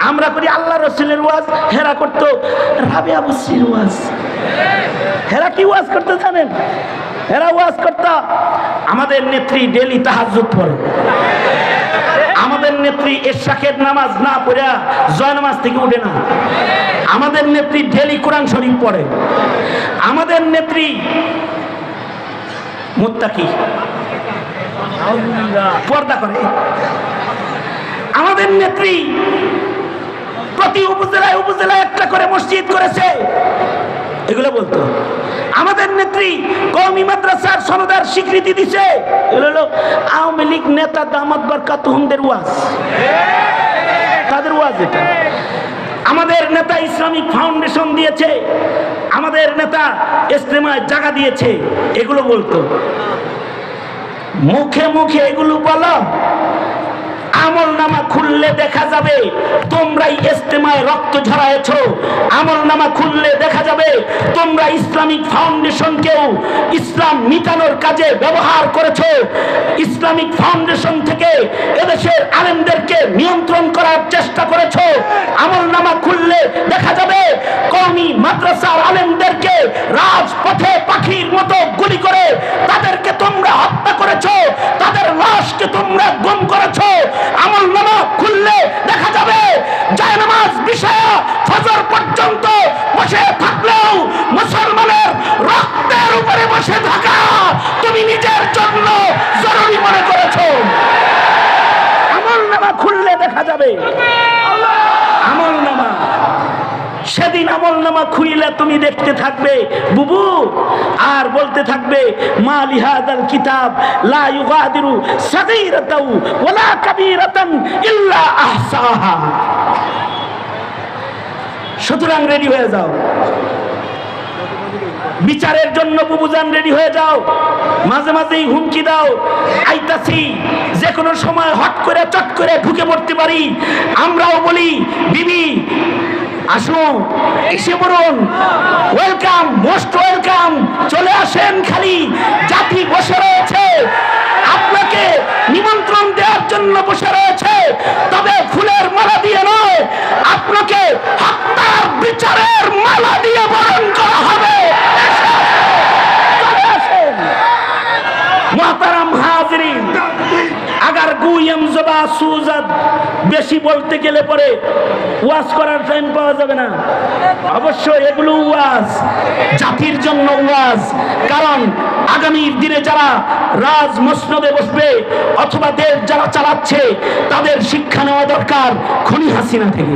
আমরা করি আল্লাহ রসুলের ওয়াজ, হেরা করতো রাবিয়া বসরির ওয়াজ। হেরা কি ওয়াজ করতে জানেন? হেরা ওয়াজ করতো আমাদের নেত্রী ডেলি তাহাজ্জুদ পড়ে, আমাদের নেত্রী ইশরাকের নামাজ না পড়ে জয় নামাজ থেকে উঠে না, আমাদের নেত্রী ডেলি কোরআন শরীফ পড়ে, আমাদের নেত্রী মুত্তাকি, পর্দা করে, আমাদের নেত্রী প্রতি উপজেলায় উপজেলায় একটা করে মসজিদ করেছে, এগুলো বলতো। আমাদের নেত্রী কওমি মাদ্রাসার সনদের স্বীকৃতি দিছে, এগুলো হলো আওয়ামী লীগ নেতা দামাত বরকাতুহুমদের ওয়াজ, তাদের ওয়াজ এটা। আমাদের নেতা ইসলামিক ফাউন্ডেশন দিয়েছে, আমাদের নেতা ইজতেমায় জায়গা দিয়েছে, এগুলো বলতো। মুখে মুখে এগুলো বলো, আমলনামা খুললে দেখা যাবে তোমরাই ইজতেমায় রক্ত ঝরায়েছো, আমলনামা খুললে দেখা যাবে তোমরা ইসলামিক ফাউন্ডেশনকেও ইসলাম মিটানোর কাজে ব্যবহার করেছো, ইসলামিক ফাউন্ডেশন থেকে এদেশের আলেমদেরকে নিয়ন্ত্রণ করার চেষ্টা করেছো। আমলনামা খুললে দেখা যাবে কওমি মাদ্রাসার আলেমদেরকে রাজপথে পাখির মতো গুলি করে তাদেরকে তোমরা হত্যা করেছো, তাদের লাশকে তোমরা গুম করেছো। আমলনামা খুললে দেখা যাবে জায়নামাজ বিছায়া ফজর পর্যন্ত বসে থাকলেও মুসলমানের রক্তের উপরে বসে থাকা তুমি নিজের জন্য জরুরি মনে করেছো। আমলনামা খুললে দেখা যাবে, আমলনামা সেদিন আমলনামা খুইলে তুমি দেখতে থাকবে বুবু, আর বলতে থাকবে মা লিহাদাল কিতাব লা ইউগাদিরু সাগীরাতাও ওয়ালা কাবীরাতান ইল্লা আহসাহা। সুতরাং রেডি হয়ে যাও, বিচারের জন্য বুবুজান রেডি হয়ে যাও। মাঝে মাঝেই হুমকি দাও আইতাছি, যে কোনো সময় হট করে চট করে ঢুকে পড়তে পারি। আমরাও বলি বিবি আসুন, এসে পড়ুন, ওয়েলকাম, মোস্ট ওয়েলকাম, চলে আসেন। খালি জাতি বসে রয়েছে, আপনাকে নিমন্ত্রণ দেওয়ার জন্য বসে রয়েছে, তবে ফুলের মালা দিয়ে নয়, আপনাকে হত্যার বিচারের মালা দিয়ে বরণ করা হবে। চলে আসেন। মুহতারাম হাজিরিন, আগার গুইম জবা সুজাদ বেশি বলতে গেলে পরে ওয়াজ করার টাইম পাওয়া যাবে না। অবশ্যই এগুলো ওয়াজ, জাতির জন্য ওয়াজ। কারণ আগামী দিনে যারা রাজ মসনদে বসবে অথবা দেশ যারা চালাচ্ছে তাদের শিক্ষা নেওয়া দরকার খুনি হাসিনা থেকে।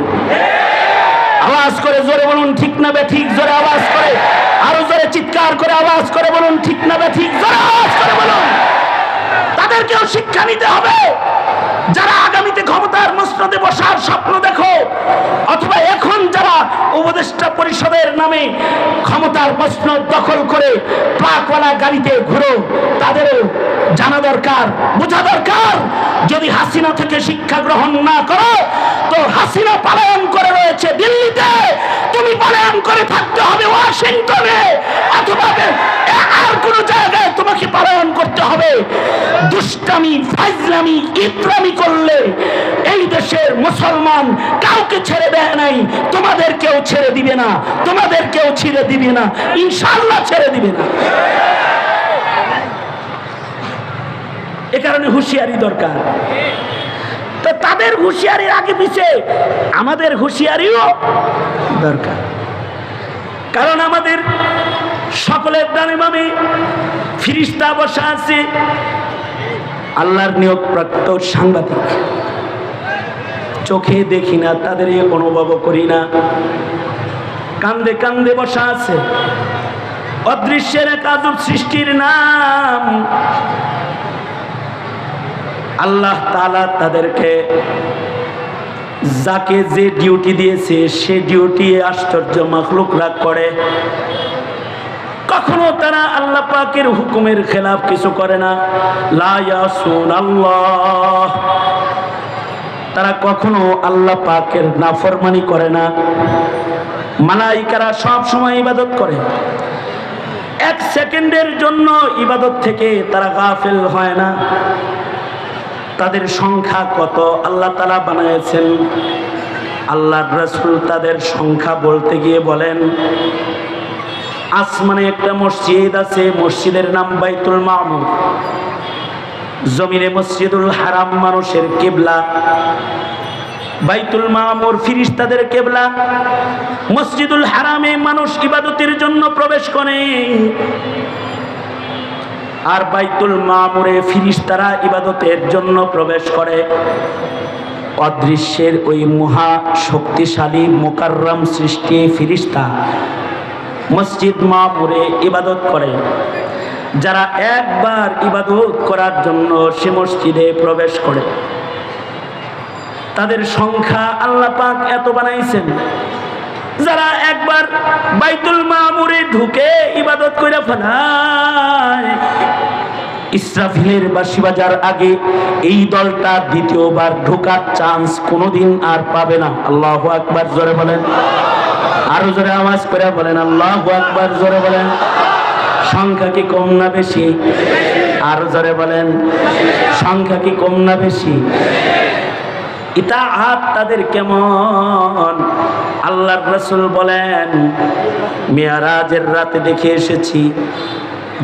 আওয়াজ করে জোরে বলুন ঠিক না বেঠিক, জোরে আওয়াজ করে, আরো জোরে চিৎকার করে আওয়াজ করে বলুন ঠিক না বেঠিক, জোরে আওয়াজ করে বলুন। তাদেরকেও শিক্ষা নিতে হবে। যারা আগামীতে ক্ষমতার মসনদে বসার স্বপ্ন দেখো অথবা এখন যারা উপদেষ্টা পরিষদের নামে ক্ষমতার মসনদ দখল করে ট্রাকওয়ালা গাড়িতে ঘুরো, তাদেরও জানা দরকার, বোঝা দরকার, যদি হাসিনা থেকে শিক্ষা গ্রহণ না করো তো হাসিনা পলায়ন করে রয়েছে দিল্লিতে, তুমি পলায়ন করে থাকতে হবে ওয়াশিংটনে অথবা আর কোন জায়গায় তোমাকে পলায়ন করতে হবে। দুষ্টামি, ফাজলামি, ইতরামি করলে এই দেশের মুসলমান কাউকে ছেড়ে দেয় নাই, তোমাদেরকেও ছেড়ে দিবে না, তোমাদেরকেও ছেড়ে দিবে না, ইনশাআল্লাহ ছেড়ে দিবে না। এ কারণে হুঁশিয়ারি দরকার। তো তাদের হুঁশিয়ারির আগে পিছে আমাদের হুঁশিয়ারিও দরকার। কারণ আমাদের সকলের ডানে বামে ফিরিস্তা বসা আছে, আল্লাহর নিয়োগপ্রাপ্ত সাংবাদিক। চোখে দেখি না, তাদের অনুভব করি না, কান্দে কান্দে বসা আছে। অদৃশ্যের এক আজব সৃষ্টির নাম আল্লাহ তাআলা তাদেরকে যাকে যে ডিউটি দিয়েছে সে ডিউটি আশ্চর্য মাখলুকরা করে। কখনো তারা আল্লাহ পাকের হুকুমের খেলাফ কিছু করে না। লা ইয়াসুন আল্লাহ, তারা কখনো আল্লাহ পাকের নাফরমানি করে না। মালাইকারা সব সময় ইবাদত করে, এক সেকেন্ডের জন্য ইবাদত থেকে তারা গাফিল হয় না। তাদের সংখ্যা কত আল্লাহ তাআলা বানায়েছেন। আল্লাহর রাসূল তাদের সংখ্যা বলতে গিয়ে বলেন, আসমানে একটা মসজিদ আছে, মসজিদের নাম বাইতুল মামুর। জমিনে মসজিদুল হারাম মানুষের কিবলা, বাইতুল মামুর ফিরিস্তাদের কিবলা। মসজিদুল হারামে মানুষ ইবাদতের জন্য প্রবেশ করে, আর বাইতুল মামুরে ফিরিস্তারা ইবাদতের জন্য প্রবেশ করে। অদৃশ্যের ওই মহা শক্তিশালী মুকাররম সৃষ্টি ফিরিস্তা মসজিদ মামুরে ইবাদত করে। যারা একবার ইবাদত করার জন্য সে মসজিদে প্রবেশ করে, তাদের সংখ্যা আল্লাহ পাক এত বানাইছেন, যারা একবার বাইতুল মামুরে ঢুকে ইবাদত করে ফেলায়, ইসরাফিলের বাঁশি বাজার আগে এই দলটা দ্বিতীয়বার ঢোকার চান্স কোনোদিন আর পাবে না। আল্লাহু আকবার জোরে বলেন, আরো জোরে আওয়াজ করে বলেন আল্লাহু আকবার জোরে বলেন। সংখ্যা কি কম না বেশি? আরো জোরে বলেন, সংখ্যা কি কম না বেশি? ইতাআত তাদের কেমন? আল্লাহর রাসূল বলেন, মিরাজের রাতে দেখে এসেছি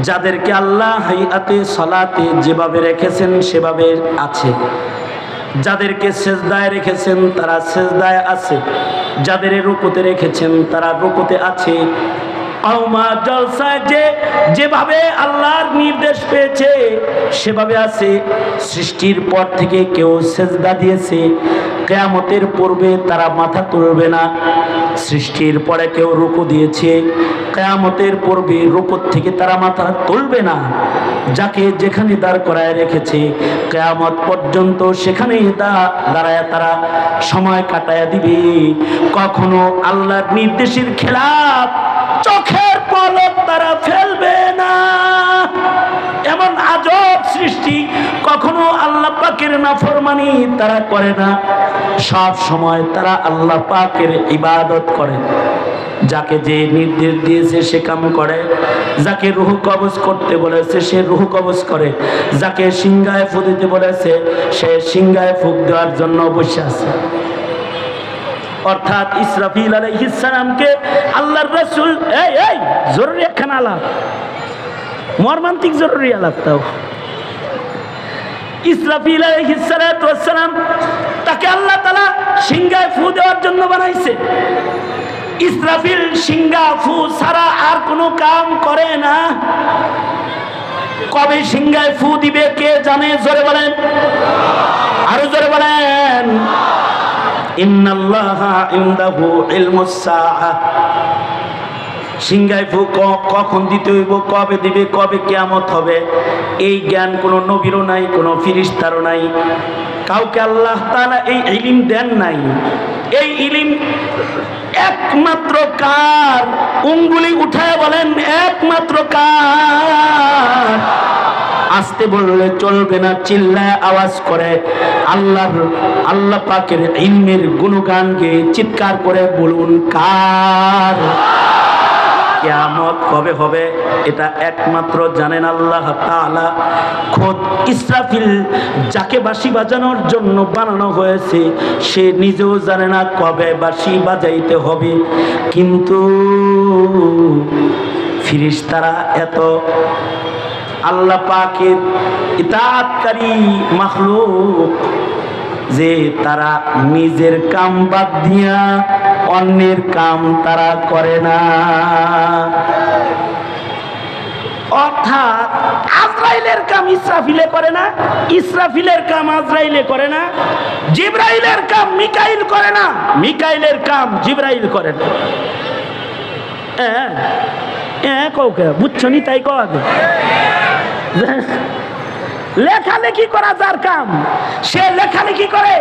যাদেরকে আল্লাহ হাইয়াতে সালাতে যেভাবে রেখেছেন সেভাবে আছে, যাদেরকে সেজদায় রেখেছেন তারা সেজদায় আছে, যাদের রুকুতে রেখেছেন তারা রুকুতে আছে। আওমা জলসায় যেভাবে আল্লাহর নির্দেশ পেয়েছে সেভাবে আছে। সৃষ্টির পর থেকে কেউ সেজদা দিয়েছে, কিয়ামতের পূর্বে তারা মাথা তুলবে না। সৃষ্টির পরে কেউ রুকু দিয়েছে, কিয়ামতের পূর্বে রুকুর থেকে তারা মাথা তুলবে না। যাকে যেখানে দাঁড় করায় রেখেছে কিয়ামত পর্যন্ত সেখানেই দাঁড়ায় তারা সময় কাটায় দিবে। কখনো আল্লাহর নির্দেশের খেলাফ চোখের পলক তারা ফেলবে না। এমন আজব সৃষ্টি, কখনো আল্লাহ পাকের নাফরমানি তারা করে না। সব সময় তারা আল্লাহ পাকের ইবাদত করে। যাকে যে নির্দেশ দিয়েছে সে কাম করে, যাকে রূহ কবজ করতে বলেছে সে রূহ কবজ করে, যাকে সিংহায় ফুঁক দিতে বলেছে সে সিংহায় ফুঁক দেওয়ার জন্য বসে আছে। অর্থাৎ ইসরাফিল আলাইহিস সালামকে আল্লাহর রাসূল এই জরুরি একখানা আলাপ, মর্মান্তিক জরুরি আলাপ। তাও ইসরাফিল আলাইহিস সালাতু ওয়াস সালাম তাকে আল্লাহ তাআলা সিংহায় ফু দেওয়ার জন্য বানাইছে। ইসরাফিল সিংহা ফু ছাড়া আর কোনো কাম করে না। কবে সিংহায় ফু দিবে কে জানে? জোরে বলেন, আরো জোরে বলেন। ইন্নাল্লাহা ইনদাহু ইলমুস সাআহ। সিংহায় ফু কখন দিতে হইব, কবে দিবে, কবে কিয়ামত হবে, এই জ্ঞান কোনো নবীরও নাই, কোনো ফেরেশতারও নাই। কাউকে আল্লাহ তাআলা এই ইলম দেন নাই। এই ইলম একমাত্র কার? উঙ্গুলি উঠায় বলেন একমাত্র কার? আস্তে বললে চলবে না, চিল্লায় আওয়াজ করে আল্লাহ পাকের ইলমের গুণগান গেয়ে চিৎকার করে বলুন কার? কিয়ামত কবে হবে এটা একমাত্র জানেন আল্লাহ তাআলা। খোদ ইসরাফিল যাকে বাঁশি বাজানোর জন্য বানানো হয়েছে সে নিজেও জানে না কবে বাঁশি বাজাইতে হবে। কিন্তু ফেরেশতারা এত আল্লাহ পাকের ইতাআতকারী মাখলুক, যে তারা নিজের কাম বাদ দিয়া অন্যের কাম তারা করে না। অর্থাৎ আজরাইলের কাম ইসরাফিলে করে না, ইসরাফিলের কাম আজরাইলে করে না, জিবরাইলের কাম মিকাইল করে না, মিকাইলের কাম জিবরাইল করে না। কৌকে বুঝছো নি তাই কবে লেখালেখি করা যার কাম সে লেখালেখি করে,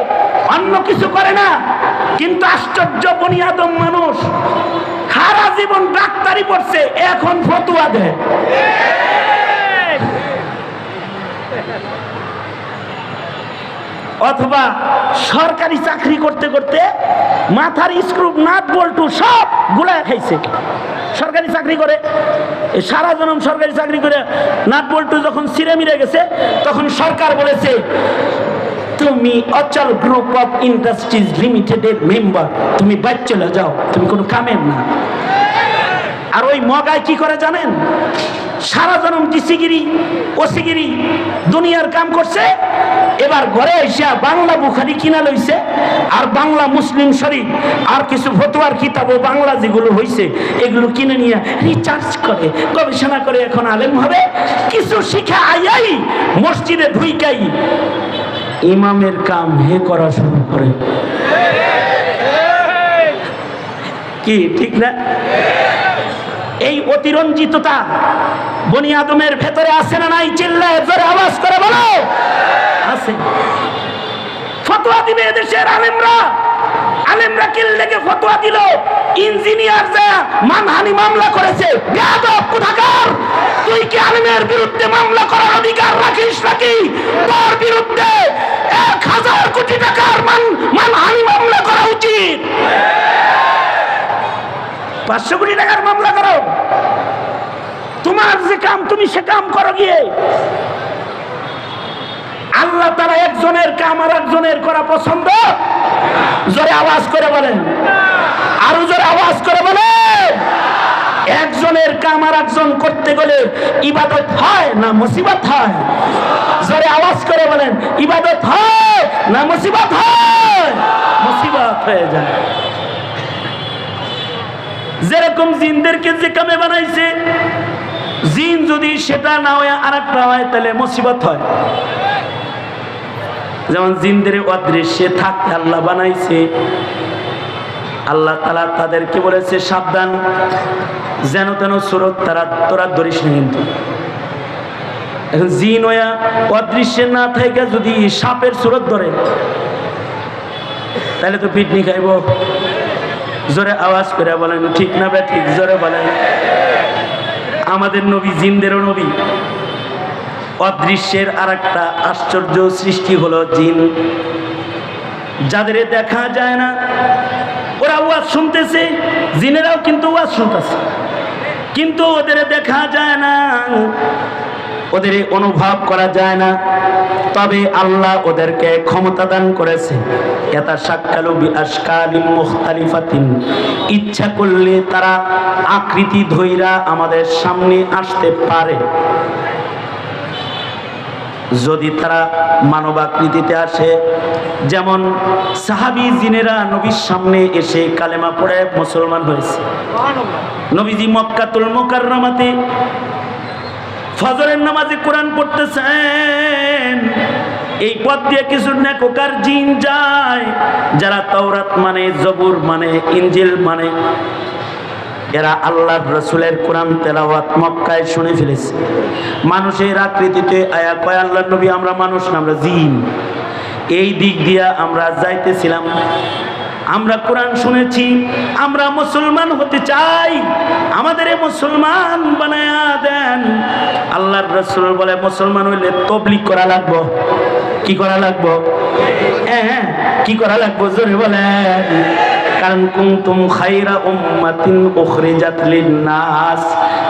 অন্য কিছু করে না। কিন্তু আশ্চর্য বনি আদম মানুষ সারা জীবন ডাক্তারি পড়ছে, এখন ফতুয়া দেয়। অথবা সরকারি চাকরি করতে করতে মাথার স্ক্রু নাট বল্টু সব গুলায় খাইছে। সরকারি চাকরি করে সারা জনম সরকারি চাকরি করে নাট বল্টু যখন ছিঁড়ে মিরে গেছে, তখন সরকার বলেছে তুমি অচল গ্রুপ অফ ইন্ডাস্ট্রিজ লিমিটেডের মেম্বার, তুমি বাইরে চলে যাও, তুমি কোনো কামের না। আর ওই মগায় কি করে জানেন? সারা জনম ডিসিগিরি ওসিগিরি দুনিয়ার কাম করছে, এবার ঘরে এসে বাংলা বুখারি কিনা লইছে আর বাংলা মুসলিম শরীফ আর কিছু ফতোয়ার কিতাব বাংলা যেগুলো হইছে এগুলো কিনে নিয়ে রিচার্জ করে গবেষণা করে এখন আলেম হবে। কিছু শিখা আইয়াই মসজিদে ঢুইকাই ইমামের কাম হে করা শুরু করে। কি ঠিক না? এই অতিরঞ্জিততা বনি আদমের ভেতরে আছে না নাই? চিল্লায় জোরে আওয়াজ করে বলো আছে। ফতোয়া দিবে এদেশের আলেমরা, আলেমরা কিল্লেকে ফতোয়া দিল, ইঞ্জিনিয়ার যা মানহানি মামলা করেছে। বেয়াদব কোথাকার, তুই কি আলেমের বিরুদ্ধে মামলা করার অধিকার রাখিস নাকি? তোর বিরুদ্ধে 1000 কোটি টাকার মানহানি মামলা করা উচিত। 500 কোটি টাকার মামলা করো, তোমার যে কাম তুমি সে কাম করো গিয়ে। আল্লাহ তারা একজনের কাম আর একজনের করা পছন্দ। জোরে আওয়াজ করে বলেন, আরো জোরে আওয়াজ করে বলেন। একজনের কাম আর একজন করতে গেলে ইবাদত হয় না মুসিবত হয়? জোরে আওয়াজ করে বলেন, ইবাদত হয় না মুসিবত হয়? মুসিবত হয়ে যায়। যেরকম জিনদেরকে যে কামে বানাইছে, জিন যদি সেটা না হয় আর একটা হয় তাহলে মুসিবত হয়। যেমন জিনদের অদৃশ্যে থাকতে আল্লাহ বানাইছে, আল্লাহ তাআলা তাদেরকে বলেছে সাবধান, যেন তেন সুরত তোরা ধরিস না। কিন্তু এখন জিন হইয়া অদৃশ্যে না থেকে যদি সাপের সুরত ধরে তাহলে তো পিটনি খাইব। জোরে আওয়াজ করে বলেন ঠিক না বে ঠিক? জোরে বলেন। আমাদের নবী জিনদেরও নবী। অদৃশ্যের আর একটা আশ্চর্য সৃষ্টি হলো জিন, যাদের দেখা যায় না। ওরা ওয়াজ শুনতেছে, জিনেরাও কিন্তু ওয়াজ শুনতেছে, কিন্তু ওদের দেখা যায় না, ওদের অনুভব করা যায় না। তবে আল্লাহ ওদেরকে ক্ষমতা দান করেছে। ইয়াতাশাক্কালু বিআশকালিন মুখতালিফাতিন, ইচ্ছা করলে তারা আকৃতি ধইরা আমাদের সামনে আসতে পারে। যদি তারা মানব আকৃতিতে আসে, যেমন সাহাবী জিনেরা নবীর সামনে এসে কালেমা পড়ে মুসলমান হয়েছে। নবীজি মক্কাতুল মুকাররমাতে ফজরের নামাজে কোরআন পড়তেছেন, এই পথ দিয়ে কিছু নেককার জিন যায় যারা তাওরাত মানে, জবুর মানে, ইনজিল মানে। এরা আল্লাহর রাসূলের কোরআন তেলাওয়াত মক্কায় শুনে ফেলেছে। মানুষের আকৃতিতে আয়া কয় আল্লাহর নবী আমরা মানুষ না, আমরা জিন। এই দিক দিয়া আমরা যাইতেছিলাম, আমরা কোরআন শুনেছি, আমরা মুসলমান হতে চাই, আমাদের মুসলমান বানায়া দেন। আল্লাহর রাসূল বলে মুসলমান হইলে তাবলীগ করা লাগবে। কি করা লাগবে? হ্যাঁ, কি করা লাগবে? জোরে বলেন। কারণ কুনতুম খায়রা উম্মাতিন উখরিজাত লিন-নাস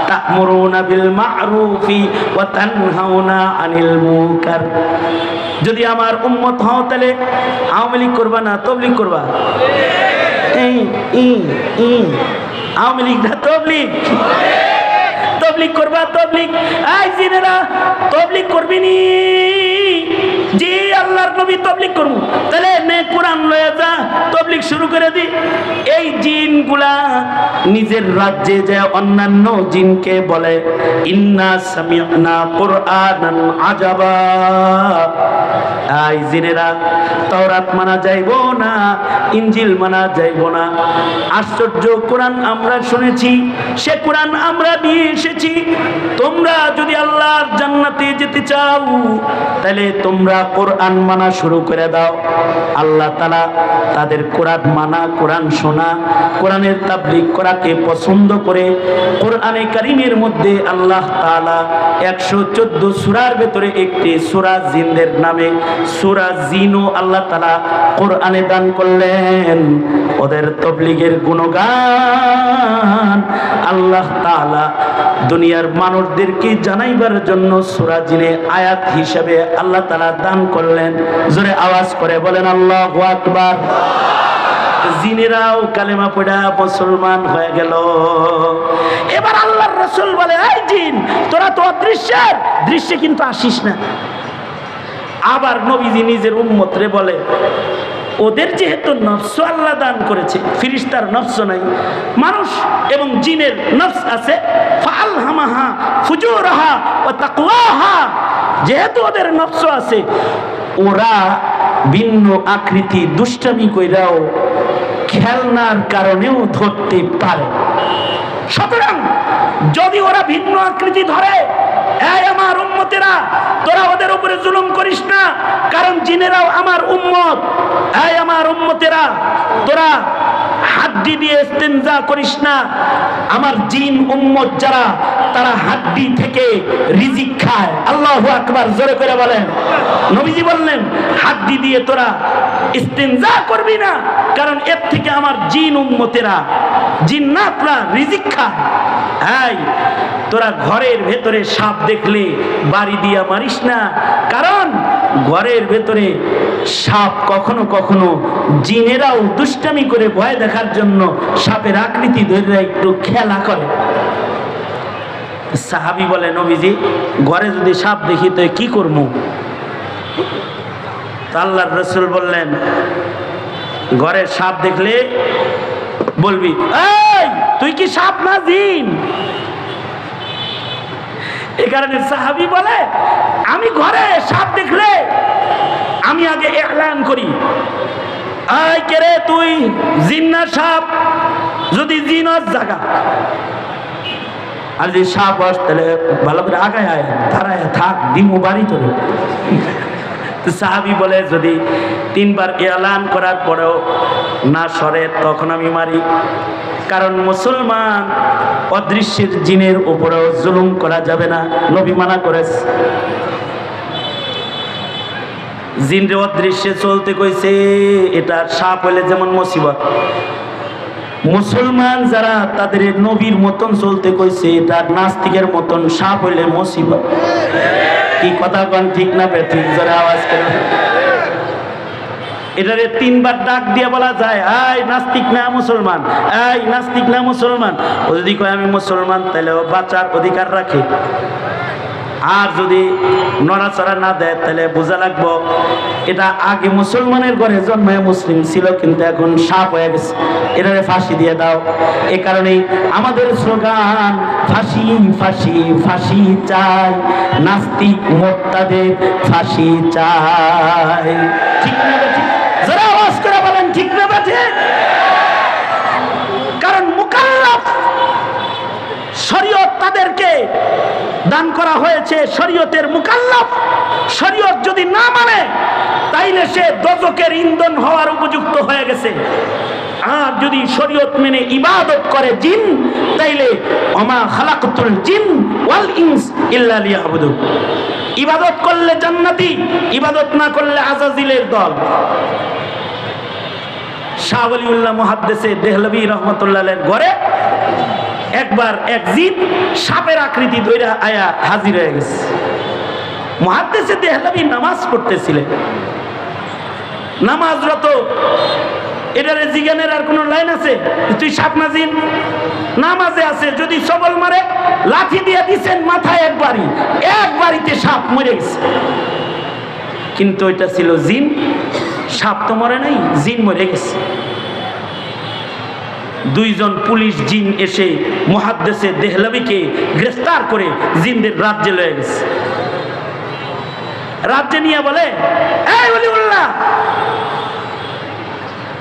তা'মুরুনা বিল মা'রুফি ওয়া তানহাউনা আনিল মুনকার। যদি আমার উম্মত হও তাহলে আওয়ামী লীগ করবা না তাবলীগ করবা? আওয়ামী লীগ না তাবলীগ? তাবলীগ করবা, তাবলীগ। এই জিনেরা তাবলীগ করবি নি? জি আল্লাহর করবি তবলিগ করবো, তাহলে নে কোরআন লয়ে যা তবলিগ শুরু করে দি। এই জিনগুলা নিজের রাজ্যে যায় অন্যান্য জিনকে বলে ইন্না সামি'না কুরআনান আজাবা, এই জিনেরা তাওরাত মানা যাইব না, ইনজিল মানা যাইব না, আশ্চর্য কোরআন আমরা শুনেছি, সে কোরআন আমরা নিয়ে এসেছি, তোমরা যদি আল্লাহর জান্নাতে যেতে চাও তাহলে তোমরা কোরআন মানা শুরু করে দাও। আল্লাহ তাআলা তাদের কোরআন মানা, কোরআন শোনা, কোরআনের তাবলীগ করাকে পছন্দ করে কোরআনে কারীমের মধ্যে আল্লাহ তাআলা 114 সূরার ভেতরে একটি সূরা জিনদের নামে সূরা জিনও আল্লাহ তাআলা কোরআনে দান করলেন। ওদের তাবলীগের গুণগান আল্লাহ তাআলা দুনিয়ার মানুষদেরকে জানাইবার জন্য সূরা জিনে আয়াত হিসেবে আল্লাহ তাআলা দান করলেন। জোরে আওয়াজ করে বলেন আল্লাহু আকবার। জিনেরাও কালেমা পড়া মুসলমান হয়ে গেল। এবার আল্লাহর রাসূল বলে, এই জিন তোরা তো অদৃশ্যের দৃশ্যে কিন্তু আসিস না। আবার নবীজি নিজের উম্মতরে বলে, ওদের যেহেতু নফস আল্লাহ দান করেছে, ফেরেশতার নফস নাই, মানুষ এবং জিনের নফস আছে, ফাআলহামাহা ফুজুরাহা ওয়া তাকওয়াহা, যেহেতু ওদের নফস আছে, ওরা ভিন্ন আকৃতি দুষ্টামি কইরাও খেলনার কারণেও ধরতে পারে। সুতরাং যদি ওরা ভিন্ন আকৃতি ধরে, এই আমার উম্মতেরা তোরা ওদের উপরে জুলুম করিস না, কারণ জিনেরাও আমার উম্মত। এই আমার উম্মতেরা তোরা হাড্ডি দিয়ে ইস্তেনজা করিস না, আমার জিন উম্মত যারা তারা হাড্ডি থেকে রিজিক খায়। আল্লাহু আকবার, জোরে করে বলেন। নবীজি বললেন হাড্ডি দিয়ে তোরা ইস্তেনজা করবি না, কারণ এর থেকে আমার জিন উম্মতেরা জিন্নাতরা রিজিক খায়। এই তোরা ঘরের ভেতরে সাপ দেখলে বাড়ি দিয়া মারিস না, কারণ ঘরের ভেতরে সাপ কখনো কখনো জিনেরাও দুষ্টামি করে ভয় দেখার জন্য সাপের আকৃতি ধরে একটু খেলা করে। সাহাবী বলে, নবীজি ঘরে যদি সাপ দেখি তো কি করবো? আল্লাহর রাসূল বললেন, ঘরে সাপ দেখলে বলবি, এই তুই কি সাপ না জিন? এই কারণে সাহাবী বলে, আমি ঘরে সাপ দেখলে আমি আগে এলান করি, আয় কে রে তুই জিন না সাপ? যদি জিন হস জাগা, আর যদি সাপ হস তাহলে ভালো করে আগায় আয়, দাঁড়ায় থাক, দিমু বাড়ি তোরে। সাহাবী বলে, যদি 3 বার এলান করার পরেও না সরে তখন আমি মারি, কারণ মুসলমান অদৃশ্যের জিনের উপরেও জুলুম করা যাবে না, নবী মানা করেছে। জিনরে অদৃশ্যে চলতে কইছে, এটা সাপ হইলে যেমন মুসিবত, মুসলমান যারা তাদের নবীর মতন চলতে কইছে, এটা নাস্তিকের মতন সাপ হইলে মুসিবত। কি কথা কোন ঠিক না ঠিক? জোরে আওয়াজ করে। এটারে 3 বার ডাক দিয়ে বলা যায়, এই নাস্তিক না মুসলমান, এই নাস্তিক না মুসলমান। ও যদি কয় আমি মুসলমান, তাহলে ও বাঁচার অধিকার রাখে। আর যদি নড়াচড়া না দেয় তাহলে বোঝা লাগবো এটা আগে মুসলমানের ঘরে জন্মায় মুসলিম ছিল, কিন্তু এখন সাপ হয়ে গেছে, এটারে ফাঁসি দিয়ে দাও। এ কারণেই আমাদের স্লোগান ফাঁসি ফাঁসি ফাঁসি চাই, নাস্তিক মোর্তাদের ফাঁসি চাই। ঠিক না ঠিক? যারা আওয়াজ করে বলেন ঠিক না বাজে? কারণ মুকাল্লাফ শরীয়ত তাদেরকে দান করা হয়েছে, শরীয়তের মুকাল্লাফ। শরীয়ত যদি না মানে তাইলে সে দোজখের ইন্ধন হওয়ার উপযুক্ত হয়ে গেছে। আর যদি শরীয়ত মেনে ইবাদত করে জিন, তাইলে ওমা খালাকতুল জিন ওয়াল ইনস ইল্লা লিয়াবুদুন। ইবাদত করলে জান্নাতি, ইবাদত না করলে আজাজিলের দল। শাহ ওয়ালিউল্লাহ মুহাদ্দিসে দেহলভী রাহমাতুল্লাহ আলাইহির ঘরে একবার এক জিন সাপের আকৃতি ধইরা আয়া হাজির হয়ে গেছে। মুহাদ্দিসে দেহলভী নামাজ পড়তেছিলেন, নামাজরত এটারে জিজ্ঞানের আর কোন লাইন আছে? তুই সাপ না জিন? নামাজে আছে, যদি সবল মারে লাঠি দিয়ে দিছেন মাথায় একবারই, একবারিতে সাপ মরে গেছে। কিন্তু ওইটা ছিল জিন। সাপ তো মরে নাই, জিন মরে গেছে। দুইজন পুলিশ জিন এসে মুহাদ্দিসে দেহলভিকে গ্রেফতার করে জিনদের রাজ্যে লয়ে গেছে। রাজ্যে নিয়ে বলে, এই ওলিউল্লাহ,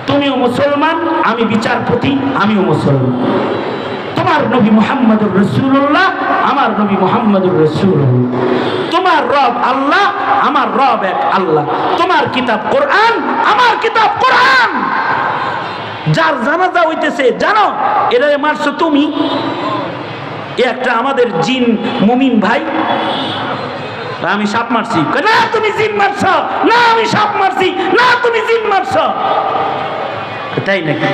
তুমিও মুসলমান, আমি বিচারপতি, আমিও মুসলমান। তোমার নবী মুহাম্মদুর রাসূলুল্লাহ, আমার নবী মুহাম্মদুর রাসূলুল্লাহ। তোমার রব আল্লাহ, আমার রব এক আল্লাহ। তোমার কিতাব কোরআন, আমার কিতাব কোরআন। যার জানাজা হইতেছে জানো, এরা মারছো তুমি। একটা আমাদের জিন মুমিন ভাই, আমি সাপ মারছি, না তুমি জিন মারছ, না আমি সাপ মারছি, না তুমি জিন মারছ। তাই নাকি?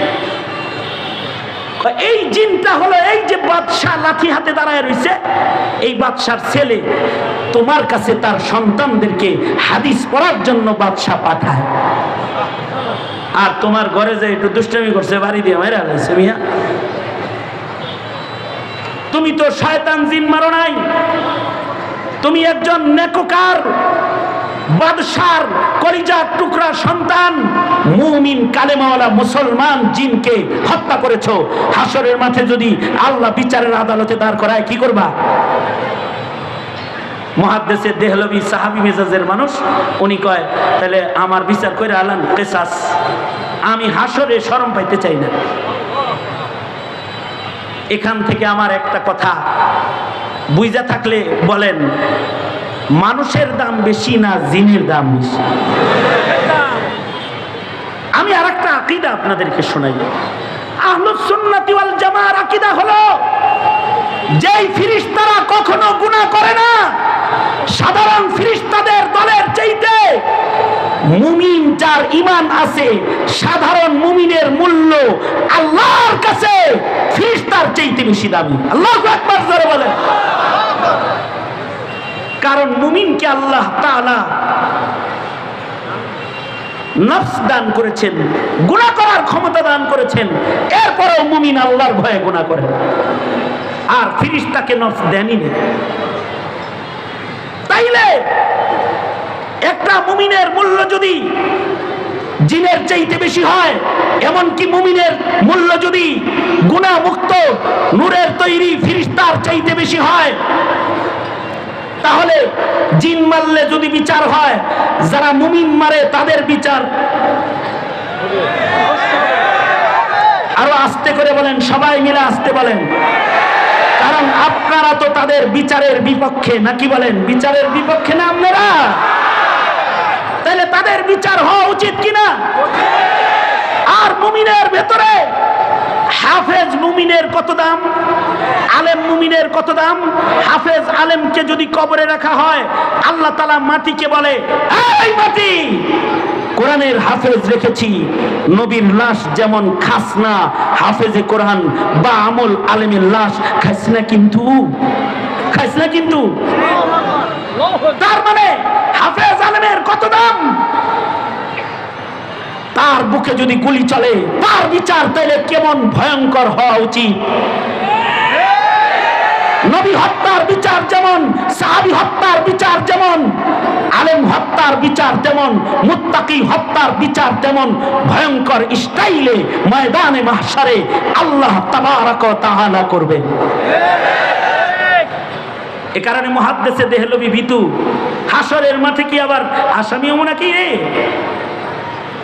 এই জিনটা হলো এই যে বাদশাহ লাঠি হাতে দাঁড়ায় রয়েছে, এই বাদশার ছেলে তোমার কাছে তার সন্তানদেরকে হাদিস পড়ার জন্য বাদশাহ পাঠায়। আর তোমার ঘরে যে একটু দুষ্টামি করছে, বাড়ি দিয়ে মেরা লাইছে। মিয়া, তুমি তো শয়তান জিন মারো নাই, তুমি একজন নেককার বাদশার কলিজার টুকরা সন্তান মুমিন কালেমাওয়ালা মুসলমান জিনকে হত্যা করেছো। হাসরের মাঠে যদি আল্লাহ বিচারের আদালতে দাঁড় করায় কি করবা? মুহাদ্দিসে দেহলভি সাহাবী মেজাজের মানুষ, উনি কয় তাহলে আমার বিচার করে আলান কিসাস, আমি হাসরে শরম পাইতে চাই না। এখান থেকে আমার একটা কথা বুঝা থাকলে বলেন, মানুষের দাম বেশি না জিনের দাম বেশি? আমি আর একটা আকীদা আপনাদেরকে শোনাই। আহলুস সুন্নাতি ওয়াল জামাআর আকীদা হলো, যেই ফেরেশতারা কখনো গুনাহ করে না, সাধারণ ফেরেশতাদের দলের চাইতে মুমিন যার ঈমান আছে, সাধারণ মুমিনের মূল্য আল্লাহর কাছে ফেরেশতার চাইতে বেশি দামি। আল্লাহু আকবার জোরে বলেন। কারণ মুমিনকে আল্লাহ তাআলা নফস দান করেছেন, গুনাহ করার ক্ষমতা দান করেছেন, এরপরেও মুমিন আল্লাহর ভয়ে গুনাহ করে। আর ফেরেশতাকে নফস দেনই না। তাইলে একটা মুমিনের মূল্য যদি জিনের চাইতে বেশি হয়, এমনকি মুমিনের মূল্য যদি গুনাহ মুক্ত নূরের তৈরি ফেরেশতার চাইতে বেশি হয়, তাহলে জিন মারলে যদি বিচার হয়, যারা মুমিন মারে তাদের বিচার আরো আস্তে করে বলেন, সবাই মিলে আস্তে বলেন। কারণ আপনারা তো তাদের বিচারের বিপক্ষে, নাকি বলেন? বিচারের বিপক্ষে না আপনারা? তাহলে তাদের বিচার হওয়া উচিত কিনা? আর মুমিনের ভেতরে হাফেজ মুমিনের কত দাম, আলেম মুমিনের কত দাম। হাফেজ আলেমকে যদি কবরে রাখা হয়, আল্লাহ তাআলা মাটিকে বলে, এই মাটি, কোরআনের হাফেজ রেখেছি, নবীর লাশ যেমন খাস না, হাফেজে কোরআন বা আমল আলেমের লাশ খাইস না, কিন্তু খাইস না কিন্তু। তার মানে হাফেজ আলেমের কত দাম। তার বুকে যদি গুলি চলে, তার বিচার তাইলে কেমন ভয়ঙ্কর হওয়া উচিত। নবী হত্যার বিচার যেমন, সাহাবী হত্যার বিচার যেমন, আলেম হত্যার বিচার তেমন, মুত্তাকি হত্যার বিচার তেমন ভয়ঙ্কর স্টাইলে ময়দানে মাহশারে আল্লাহ তাবারক ওয়া তাআলা করবে। এ কারণে মুহাদ্দিসে দেহলভি ভীতু। হাসরের মাঠে কি আবার আসামিও নাকি রে?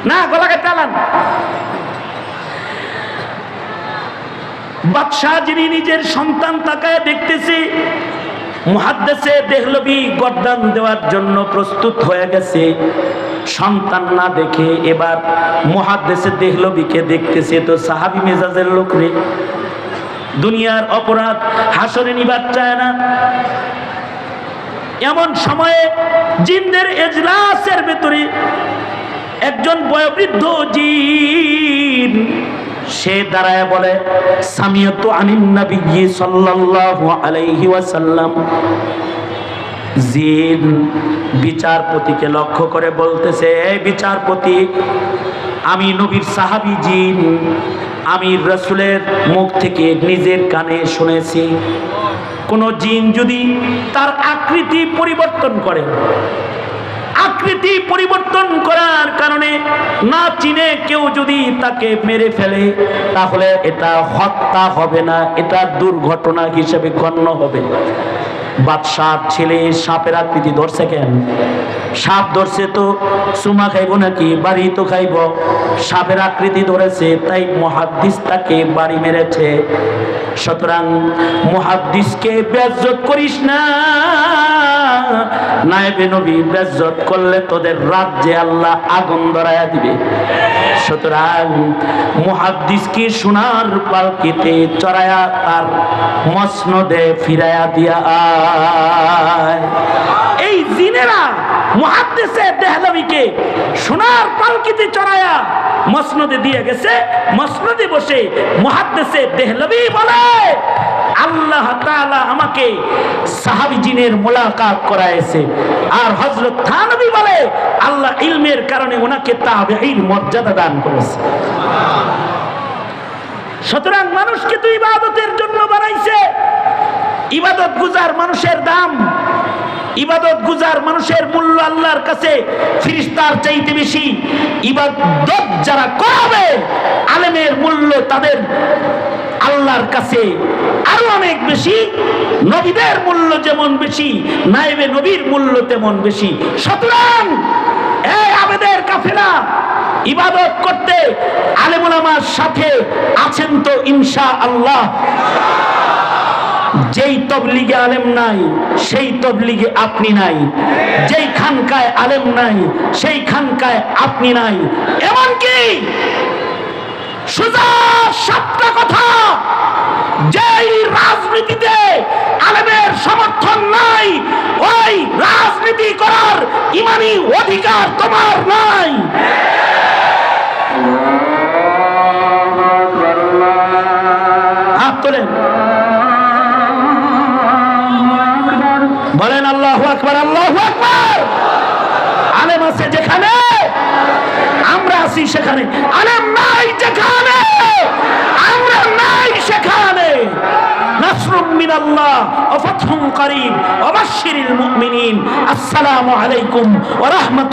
না, গলাকে টালান। বাদশাহ যিনি নিজের সন্তান তাকায় দেখতেছে, মুহাদ্দিসে দেহলভি গর্দান দেওয়ার জন্য প্রস্তুত হয়ে গেছে। সন্তান না দেখে এবার মুহাদ্দিসে দেহলভিকে দেখতেছে, তো সাহাবী মেজাজের লোক রে, দুনিয়ার অপরাধ হাসরে নিবার চায় না। এমন সময়ে জিনদের এজলাসের ভেতরে একজন বয়োবৃদ্ধ জিন সে দাঁড়ায় বলে, সামিয়াতু আনিন নবী সাল্লাল্লাহু আলাইহি ওয়াসাল্লাম। জিন বিচারপতিকে লক্ষ্য করে বলতেছে, এই বিচারপতি, আমি নবীর সাহাবী জিন, আমি রাসূলের মুখ থেকে নিজের কানে শুনেছি, কোন জিন যদি তার আকৃতি পরিবর্তন করে, আকৃতি পরিবর্তন করার কারণে না চিনে কেউ যদি তাকে মেরে ফেলে তাহলে এটা হত্যা হবে না, এটা দুর্ঘটনা হিসেবে গণ্য হবে। বাদশার ছেলে সাপের আকৃতি ধরছে কেন? সাপ ধরছে তো চুমা খাইব নাকি, বাড়ি তো খাইব। সাপের আকৃতি ধরেছে তাই মুহাদ্দিস তাকে বাড়ি মেরেছে। সুতরাং মুহাদ্দিসকে বেইজ্জত করিস না, নায়েবে নবী বেইজ্জত করলে তোদের রাজ্যে আল্লাহ আগুন ধরায়া দিবে। সুতরাং মুহাদ্দিসকে সোনার পালকিতে চড়ায়া তার মসনদে ফিরায়া দিয়া আয়। এই জিনেরা মুহাদ্দিসে দেহলভীকে সোনার পালকিতে চড়ায়া মসনদে দিয়ে গেছে। মসনদে বসে মুহাদ্দিসে দেহলভী বলে, আল্লাহ তাআলা আমাকে সাহাবী জিনের মুলাকাত করাইছে। আর হযরত থানবী বলে, আল্লাহ ইলমের কারণে ওনাকে তাবেঈর মর্যাদা দান করেছে। সুতরাং মানুষকে তো ইবাদতের জন্য বানাইছে। ইবাদত গুজার মানুষের দাম, ইবাদত গুজার মানুষের মূল্য আল্লাহর কাছে ফেরেশতার চাইতে বেশি। ইবাদত যারা করবে আলেমের মূল্য তাদের আল্লাহর কাছে আরো অনেক বেশি। নবীদের মূল্য যেমন বেশি, নায়েবে নবীর মূল্য তেমন বেশি। সুতরাং এই আবেদের কাফেলা ইবাদত করতে আলেম ওলামার সাথে আছেন তো ইনশাআল্লাহ। যেই তবলিগে আলেম নাই সেই তবলিগে আপনি নাই, যেই খানকায় আলেম নাই সেই খানকায় আপনি নাই। এমনকি সোজা সাতটা কথা, যেই রাজনীতিতে আলেমের সমর্থন নাই ওই রাজনীতি করার ইমানি অধিকার তোমার নাই। হাত তোলেন, বলেন আল্লাহু আকবার, আল্লাহু আকবার। আলেম আছে যেখানে আমরা আছি সেখানে, আলেম নাই যেখানে আমরা নাই সেখানে। নাসরুম মিনাল্লাহ ওয়া ফাতহুন করিব ওয়া বাশশিরিল মুমিনিন। আসসালামু আলাইকুম ওয়া রাহমাতুল্লাহ।